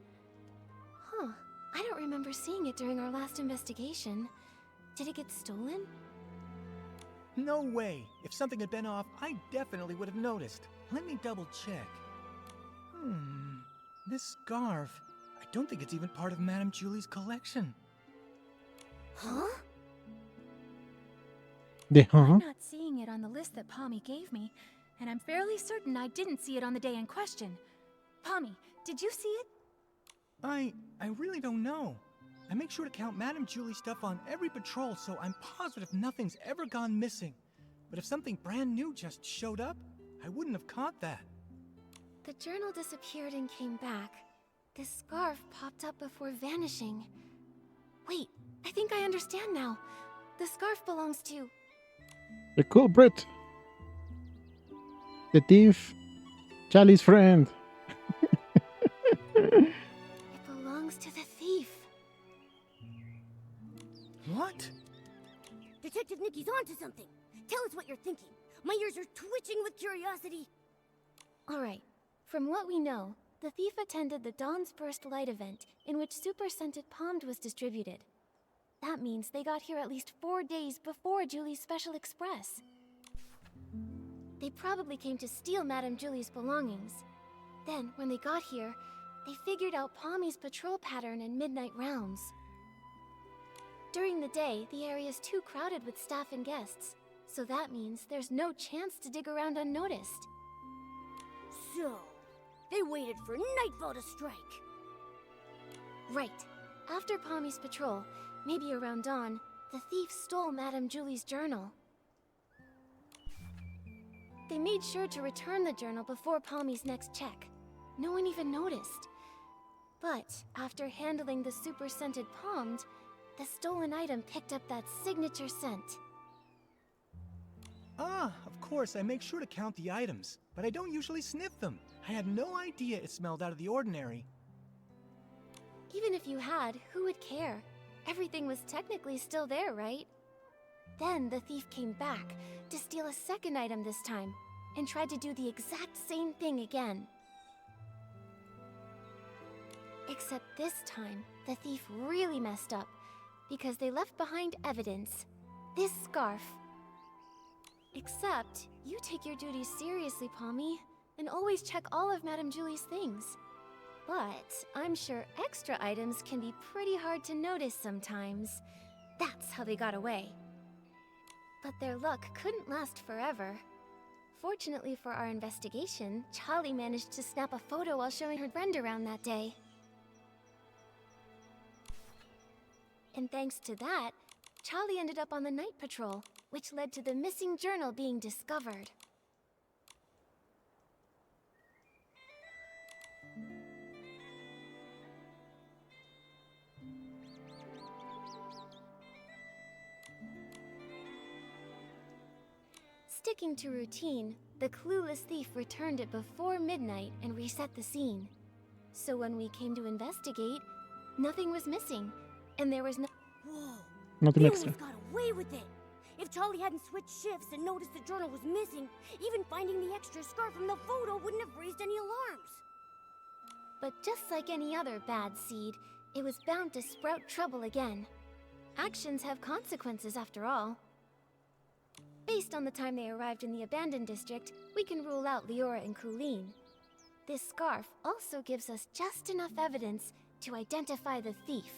Huh. I don't remember seeing it during our last investigation. Did it get stolen? No way. If something had been off, I definitely would have noticed. Let me double check. This scarf. I don't think it's even part of Madame Julie's collection. Huh? I'm not seeing it on the list that Palmy gave me, and I'm fairly certain I didn't see it on the day in question. Palmy, did you see it? I really don't know. I make sure to count Madame Julie's stuff on every patrol, so I'm positive nothing's ever gone missing. But if something brand new just showed up, I wouldn't have caught that. The journal disappeared and came back. This scarf popped up before vanishing. Wait, I think I understand now. The scarf belongs to... The culprit! The thief! Charlie's friend! It belongs to the thief. What? Detective Nikki's onto something. Tell us what you're thinking. My ears are twitching with curiosity. Alright, from what we know, the thief attended the Dawn's First Light event in which Super Scented Pommed was distributed. That means they got here at least 4 days before Julie's Special Express. They probably came to steal Madame Julie's belongings. Then, when they got here, They figured out Palmy's patrol pattern and midnight rounds. During the day, the area's too crowded with staff and guests, so that means there's no chance to dig around unnoticed. So, they waited for nightfall to strike. Right. After Palmy's patrol, maybe around dawn, the thief stole Madame Julie's journal. They made sure to return the journal before Palmy's next check. No one even noticed. But after handling the super-scented Palmed, the stolen item picked up that signature scent. Ah, of course, I make sure to count the items, but I don't usually sniff them. I had no idea it smelled out of the ordinary. Even if you had, who would care? Everything was technically still there, right? Then the thief came back to steal a second item this time, and tried to do the exact same thing again. Except this time, the thief really messed up, because they left behind evidence. This scarf. Except, you take your duties seriously, Palmy, and always check all of Madame Julie's things. But I'm sure extra items can be pretty hard to notice sometimes. That's how they got away. But their luck couldn't last forever. Fortunately for our investigation, Charlie managed to snap a photo while showing her friend around that day. And thanks to that, Charlie ended up on the night patrol, which led to the missing journal being discovered. Sticking to routine, the clueless thief returned it before midnight and reset the scene. So when we came to investigate, nothing was missing, and there was no— Whoa! Nothing They extra. almost got away with it! If Charlie hadn't switched shifts and noticed the journal was missing, even finding the extra scarf from the photo wouldn't have raised any alarms. But just like any other bad seed, it was bound to sprout trouble again. Actions have consequences after all. Based on the time they arrived in the abandoned district, we can rule out Leora and Colleen. This scarf also gives us just enough evidence to identify the thief.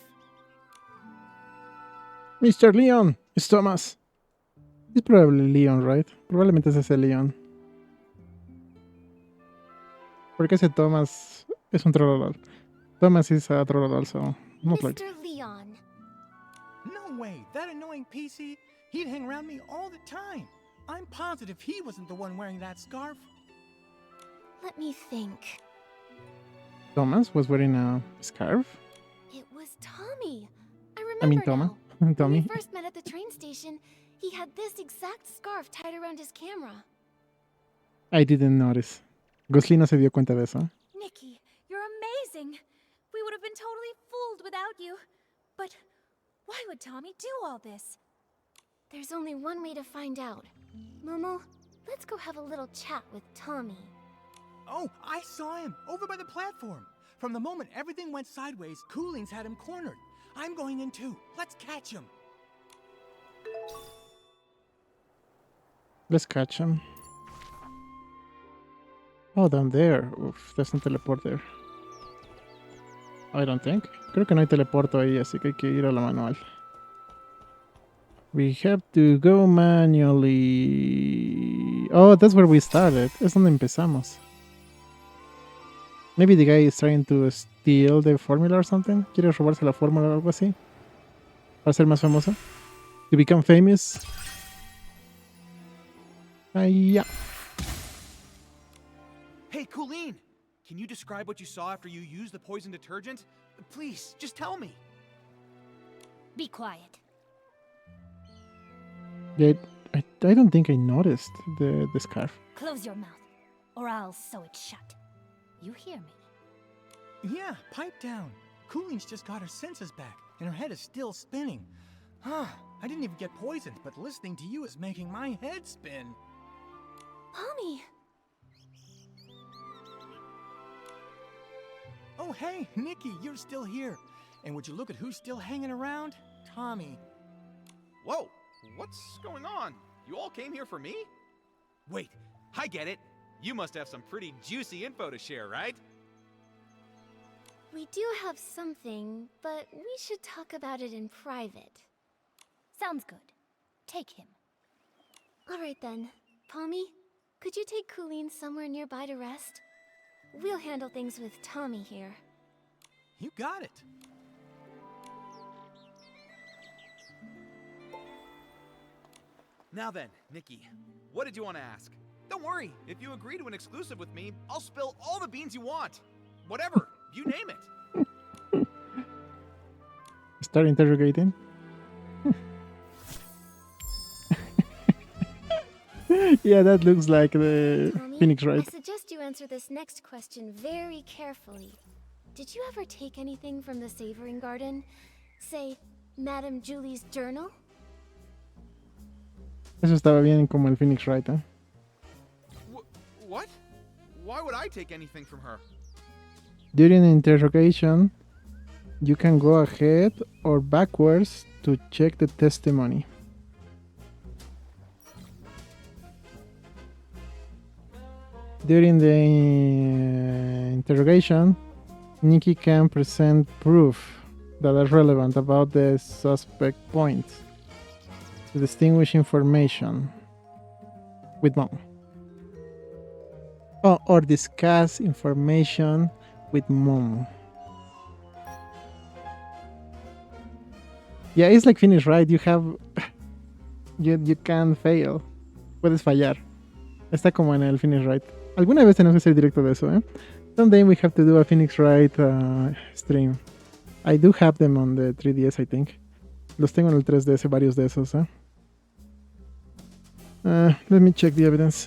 Mr. Leon, it's Thomas. It's probably Leon, right? Probablemente es ese Leon. Porque ese Thomas es un trollolol. Thomas is a trollolol, so not like. Mr. Leon. No way! That annoying PC? He'd hang around me all the time. I'm positive he wasn't the one wearing that scarf. Let me think. Thomas was wearing a scarf. It was Tommy. I remember I mean, Thomas. now. When Tommy. we first met at the train station, he had this exact scarf tied around his camera. I didn't notice. Glostlyn no se dio cuenta de eso. Nikki, you're amazing. We would have been totally fooled without you. But why would Tommy do all this? There's only one way to find out. Momo, let's go have a little chat with Tommy. Oh, I saw him over by the platform. From the moment everything went sideways, Cooling's had him cornered. I'm going in too. Let's catch him. Let's catch him. Oh, down there. Uf, there's no teleport there. I don't think. Creo que no hay teleporto ahí, así que hay que ir a la manual. We have to go manually. Oh, that's where we started. Es donde empezamos. Maybe the guy is trying to steal the formula or something. Quiere robarse la fórmula o algo así. Para ser más famoso. To become famous. Yeah. Hey, Colleen! Can you describe what you saw after you used the poison detergent? Please, just tell me. Be quiet. I don't think I noticed the scarf. Close your mouth, or I'll sew it shut. You hear me? Yeah, pipe down. Cooling's just got her senses back, and her head is still spinning. I didn't even get poisoned, but listening to you is making my head spin. Tommy! Oh, hey, Nikki, you're still here. And would you look at who's still hanging around? Tommy. Whoa! What's going on? You all came here for me? Wait, I get it. You must have some pretty juicy info to share, right? We do have something, but we should talk about it in private. Sounds good. Take him. Alright then. Palmy, could you take Colleen somewhere nearby to rest? We'll handle things with Tommy here. You got it. Now then, Nikki, what did you want to ask? Don't worry, if you agree to an exclusive with me, I'll spill all the beans you want. Whatever, you name it. Start interrogating. Yeah, that looks like the Tommy, Phoenix, right? I suggest you answer this next question very carefully. Did you ever take anything from the Savoring Garden? Say, Madame Julie's journal? Eso estaba bien como el Phoenix, right? What? Why would I take anything from her? During the interrogation, you can go ahead or backwards to check the testimony. During the interrogation, Nikki can present proof that are relevant about the suspect points to distinguish information with mom. Oh, or discuss information with mom. Yeah, it's like finish, right? You have... you can fail. Puedes fallar. Está como en el finish, right? Alguna vez tenemos que hacer directo de eso, ¿eh? Someday we have to do a Phoenix Wright stream. I do have them on the 3DS, I think. Los tengo en el 3DS, varios de esos, ¿eh? Let me check the evidence.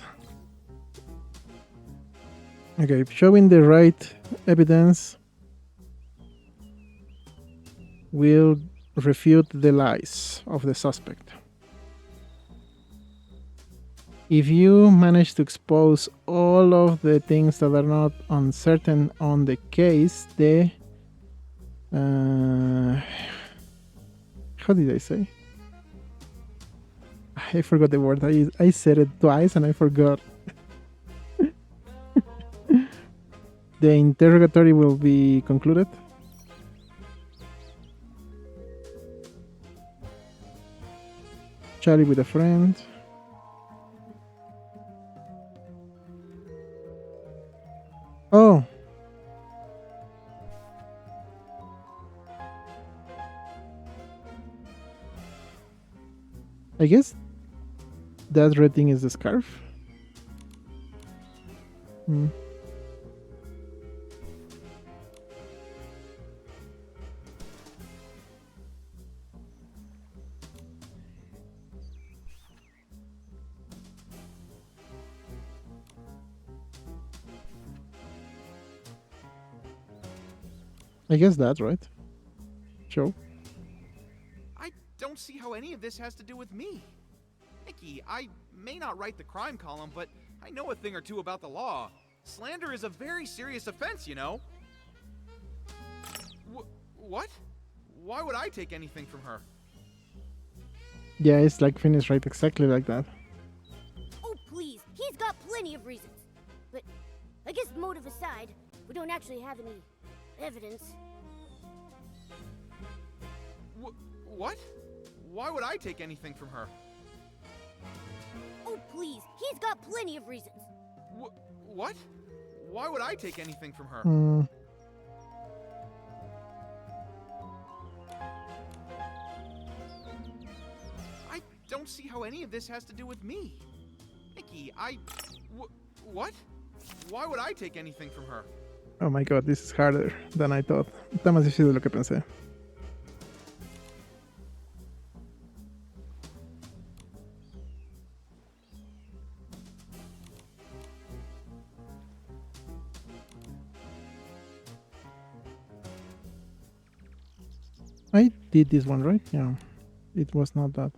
Okay, showing the right evidence will refute the lies of the suspect. If you manage to expose all of the things that are not uncertain on the case, the... how did I say? I forgot the word. I said it twice and I forgot. The interrogatory will be concluded. Charlie with a friend. Oh. I guess that red thing is the scarf. I guess that's right. Sure. I don't see how any of this has to do with me. Nikki, I may not write the crime column, but I know a thing or two about the law. Slander is a very serious offense, you know. What? Why would I take anything from her? Yeah, it's like finished right exactly like that. Oh, please. He's got plenty of reasons. But I guess motive aside, we don't actually have any evidence. What? Why would I take anything from her? Oh, please. He's got plenty of reasons. What? Why would I take anything from her? I don't see how any of this has to do with me. Nikki, what? Why would I take anything from her? Oh my god, this is harder than I thought. Está más difícil de lo que pensé. I did this one, right? Yeah. It was not that.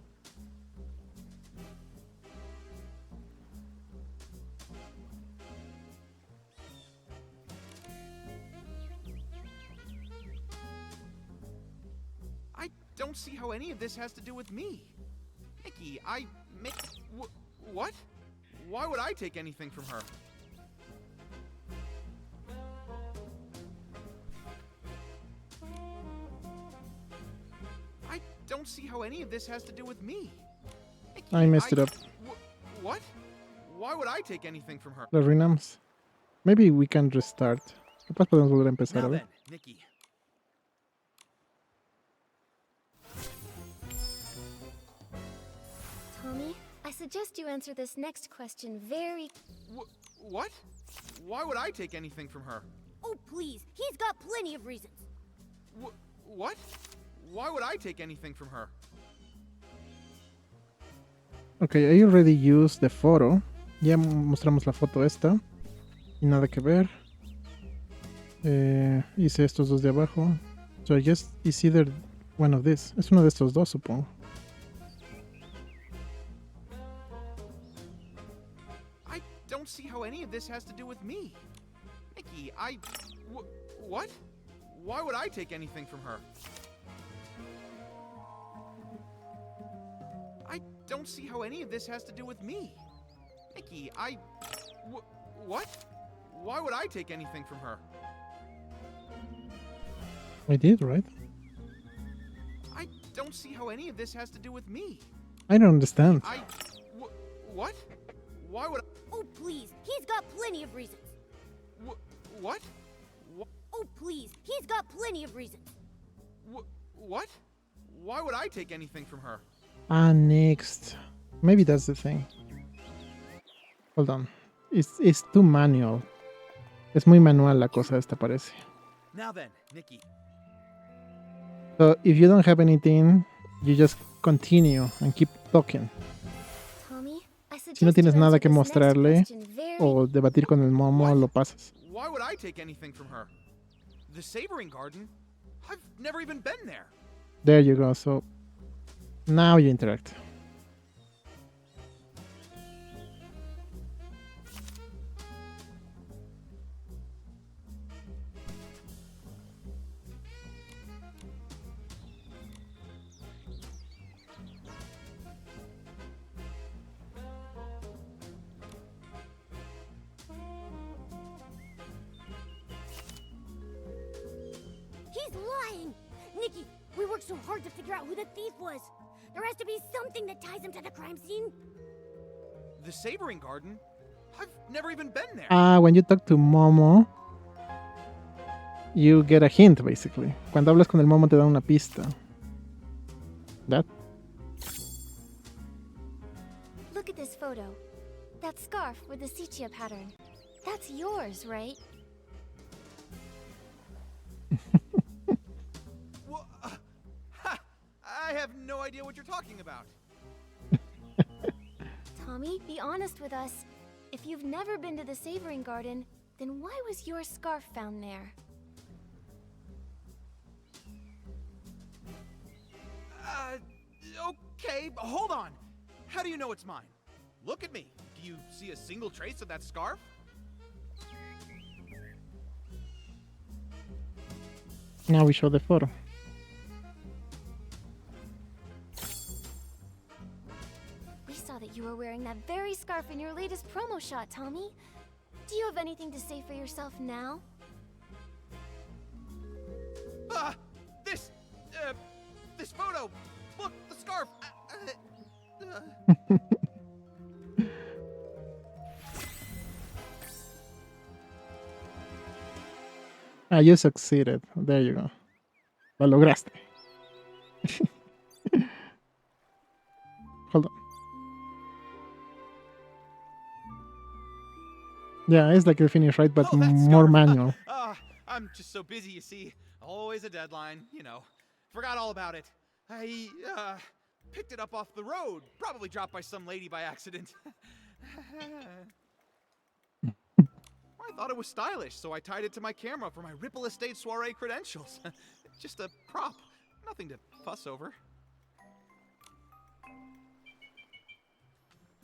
I don't see how any of this has to do with me. Nikki, what? Why would I take anything from her? don't see how any of this has to do with me. Nikki, I messed it up. What? Why would I take anything from her? Lo arruinamos. Maybe we can restart. Capaz podemos volver a empezar, Now a ver. then, Nikki. Tommy, I suggest you answer this next question very... What? Why would I take anything from her? Oh, please. He's got plenty of reasons. What? Why would I take anything from her? Ok, I already used the photo. Ya mostramos la foto esta. Y nada que ver. Hice estos dos de abajo. So I guess it's either one of these. Es uno de estos dos, supongo. I don't see how any of this has to do with me. Nikki, what? Why would I take anything from her? I don't see how any of this has to do with me. Nikki, what? Why would I take anything from her? I did, right? I don't see how any of this has to do with me. I don't understand. What? Why would I... Oh, please. He's got plenty of reasons. What? Oh, please. He's got plenty of reasons. What? Why would I take anything from her? Ah, next. Maybe that's the thing. Hold on. It's too manual. Es muy manual la cosa esta, parece. Now then, Nikki. So if you don't have anything, you just continue and keep talking. Tommy, I Si no suggest tienes you nada answer que this next mostrarle question very... o debatir con el momo, lo pasas. Why would I take anything from her? The Savoring Garden? I've never even been there. There you go. So now you interact. He's lying! Nikki, we worked so hard to figure out who the thief was. There has to be something that ties him to the crime scene. The Savoring Garden? I've never even been there. Ah, when you talk to Momo, you get a hint, basically. Cuando hablas con el Momo te da una pista. That? Look at this photo. That scarf with the sepia pattern. That's yours, right? I have no idea what you're talking about. Tommy, be honest with us. If you've never been to the Savoring Garden, then why was your scarf found there? Okay, but hold on. How do you know it's mine? Look at me. Do you see a single trace of that scarf? Now we show the photo. We saw that you were wearing that very scarf in your latest promo shot, Tommy. Do you have anything to say for yourself now? This photo. Look, the scarf. Ah, you succeeded. There you go. Lo lograste. Hold on. Yeah, it's like the finish, right? But more manual. I'm just so busy, you see. Always a deadline, you know. Forgot all about it. I picked it up off the road. Probably dropped by some lady by accident. I thought it was stylish, so I tied it to my camera for my Ripple Estate soiree credentials. Just a prop. Nothing to fuss over.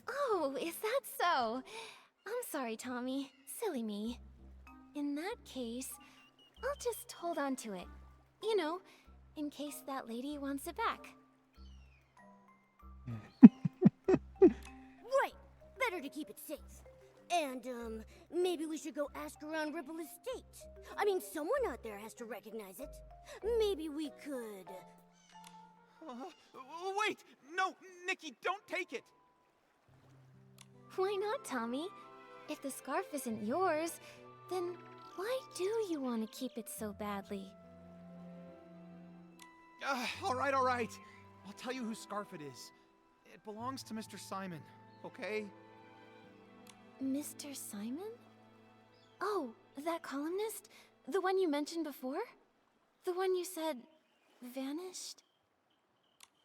Oh, is that so? I'm sorry, Tommy. Silly me. In that case, I'll just hold on to it. You know, in case that lady wants it back. Right! Better to keep it safe. And, maybe we should go ask around Ripple Estate. I mean, someone out there has to recognize it. Maybe we could... Wait! No, Nikki, don't take it! Why not, Tommy? If the scarf isn't yours, then why do you want to keep it so badly? All right. I'll tell you whose scarf it is. It belongs to Mr. Simon, okay? Mr. Simon? Oh, that columnist? The one you mentioned before? The one you said vanished?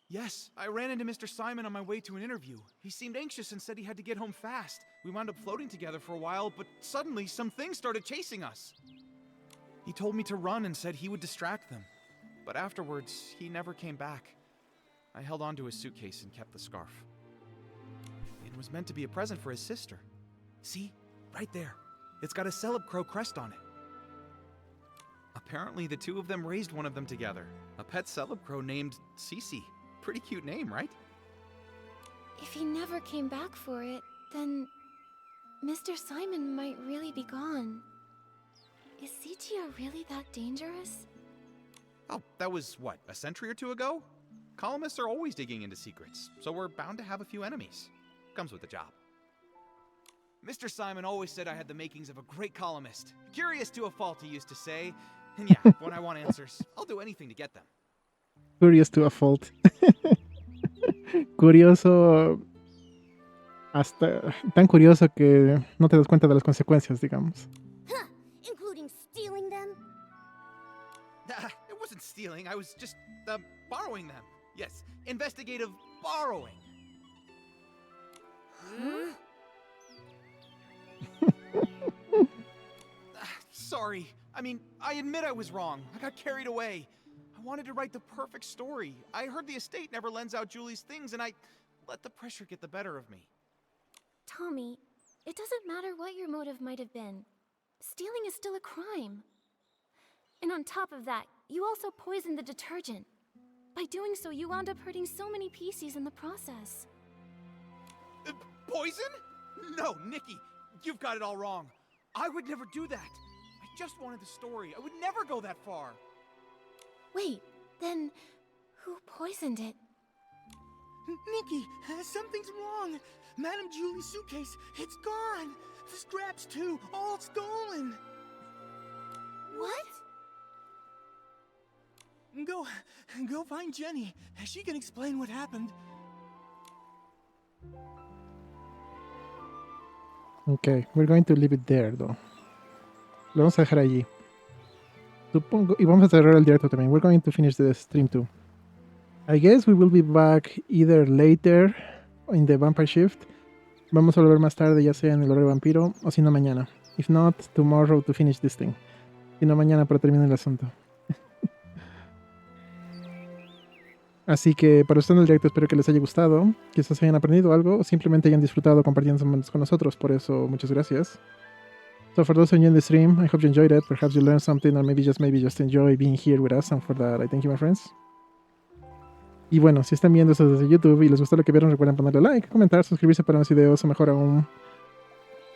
Yes, I ran into Mr. Simon on my way to an interview. He seemed anxious and said he had to get home fast. We wound up floating together for a while, but suddenly some things started chasing us. He told me to run and said he would distract them. But afterwards, he never came back. I held onto his suitcase and kept the scarf. It was meant to be a present for his sister. See? Right there. It's got a Celeb Crow crest on it. Apparently, the two of them raised one of them together. A pet Celeb Crow named Cece. Pretty cute name, right? If he never came back for it, then Mr. Simon might really be gone. Is Sichia really that dangerous? Oh, that was, what, a century or two ago? Columnists are always digging into secrets, so we're bound to have a few enemies. Comes with the job. Mr. Simon always said I had the makings of a great columnist. Curious to a fault, he used to say. And yeah, when I want answers, I'll do anything to get them. Curious to a fault. Curioso, hasta tan curioso que no te das cuenta de las consecuencias, digamos. Huh, including stealing them? It wasn't stealing, I was just, borrowing them. Yes, investigative borrowing. Huh? Sorry. I mean, I admit I was wrong. I got carried away. I wanted to write the perfect story. I heard the estate never lends out Julie's things, and I let the pressure get the better of me. Tommy, it doesn't matter what your motive might have been. Stealing is still a crime. And on top of that, you also poisoned the detergent. By doing so, you wound up hurting so many PCs in the process. Poison? No, Nikki, you've got it all wrong. I would never do that. I just wanted the story. I would never go that far. Wait, then who poisoned it? Nikki, something's wrong. Madame Julie's suitcase, it's gone. The scraps too, all stolen. What? Go find Jenny. She can explain what happened. Okay, we're going to leave it there, though. Lo vamos a dejar allí. Supongo, y vamos a cerrar el directo también. We're going to finish the stream too. I guess we will be back either later in the Vampire Shift. Vamos a volver más tarde, ya sea en el horario vampiro, o si no mañana. If not, tomorrow to finish this thing. Si no mañana para terminar el asunto. Así que para ustedes en el directo espero que les haya gustado, quizás hayan aprendido algo o simplemente hayan disfrutado compartiendo momentos con nosotros. Por eso, muchas gracias. So for those of you in the stream, I hope you enjoyed it. Perhaps you learned something or maybe just enjoy being here with us. And for that, I thank you, my friends. Y bueno, si están viendo esto desde YouTube y les gustó lo que vieron, recuerden ponerle like, comentar, suscribirse para más videos o mejor aún,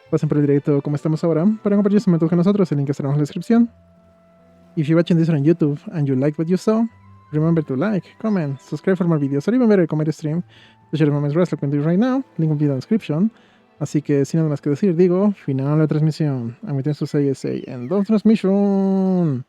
pasen por el directo como estamos ahora para compartir sus momentos con nosotros. El link estará en la descripción. If you're watching this on YouTube and you liked what you saw, remember to like, comment, subscribe for more videos, or even better, comedy stream to share moments wrestling we do right now. Link will be in the description. Así que sin nada más que decir, digo, final de la transmisión. I'm with you to say, and don't transmission.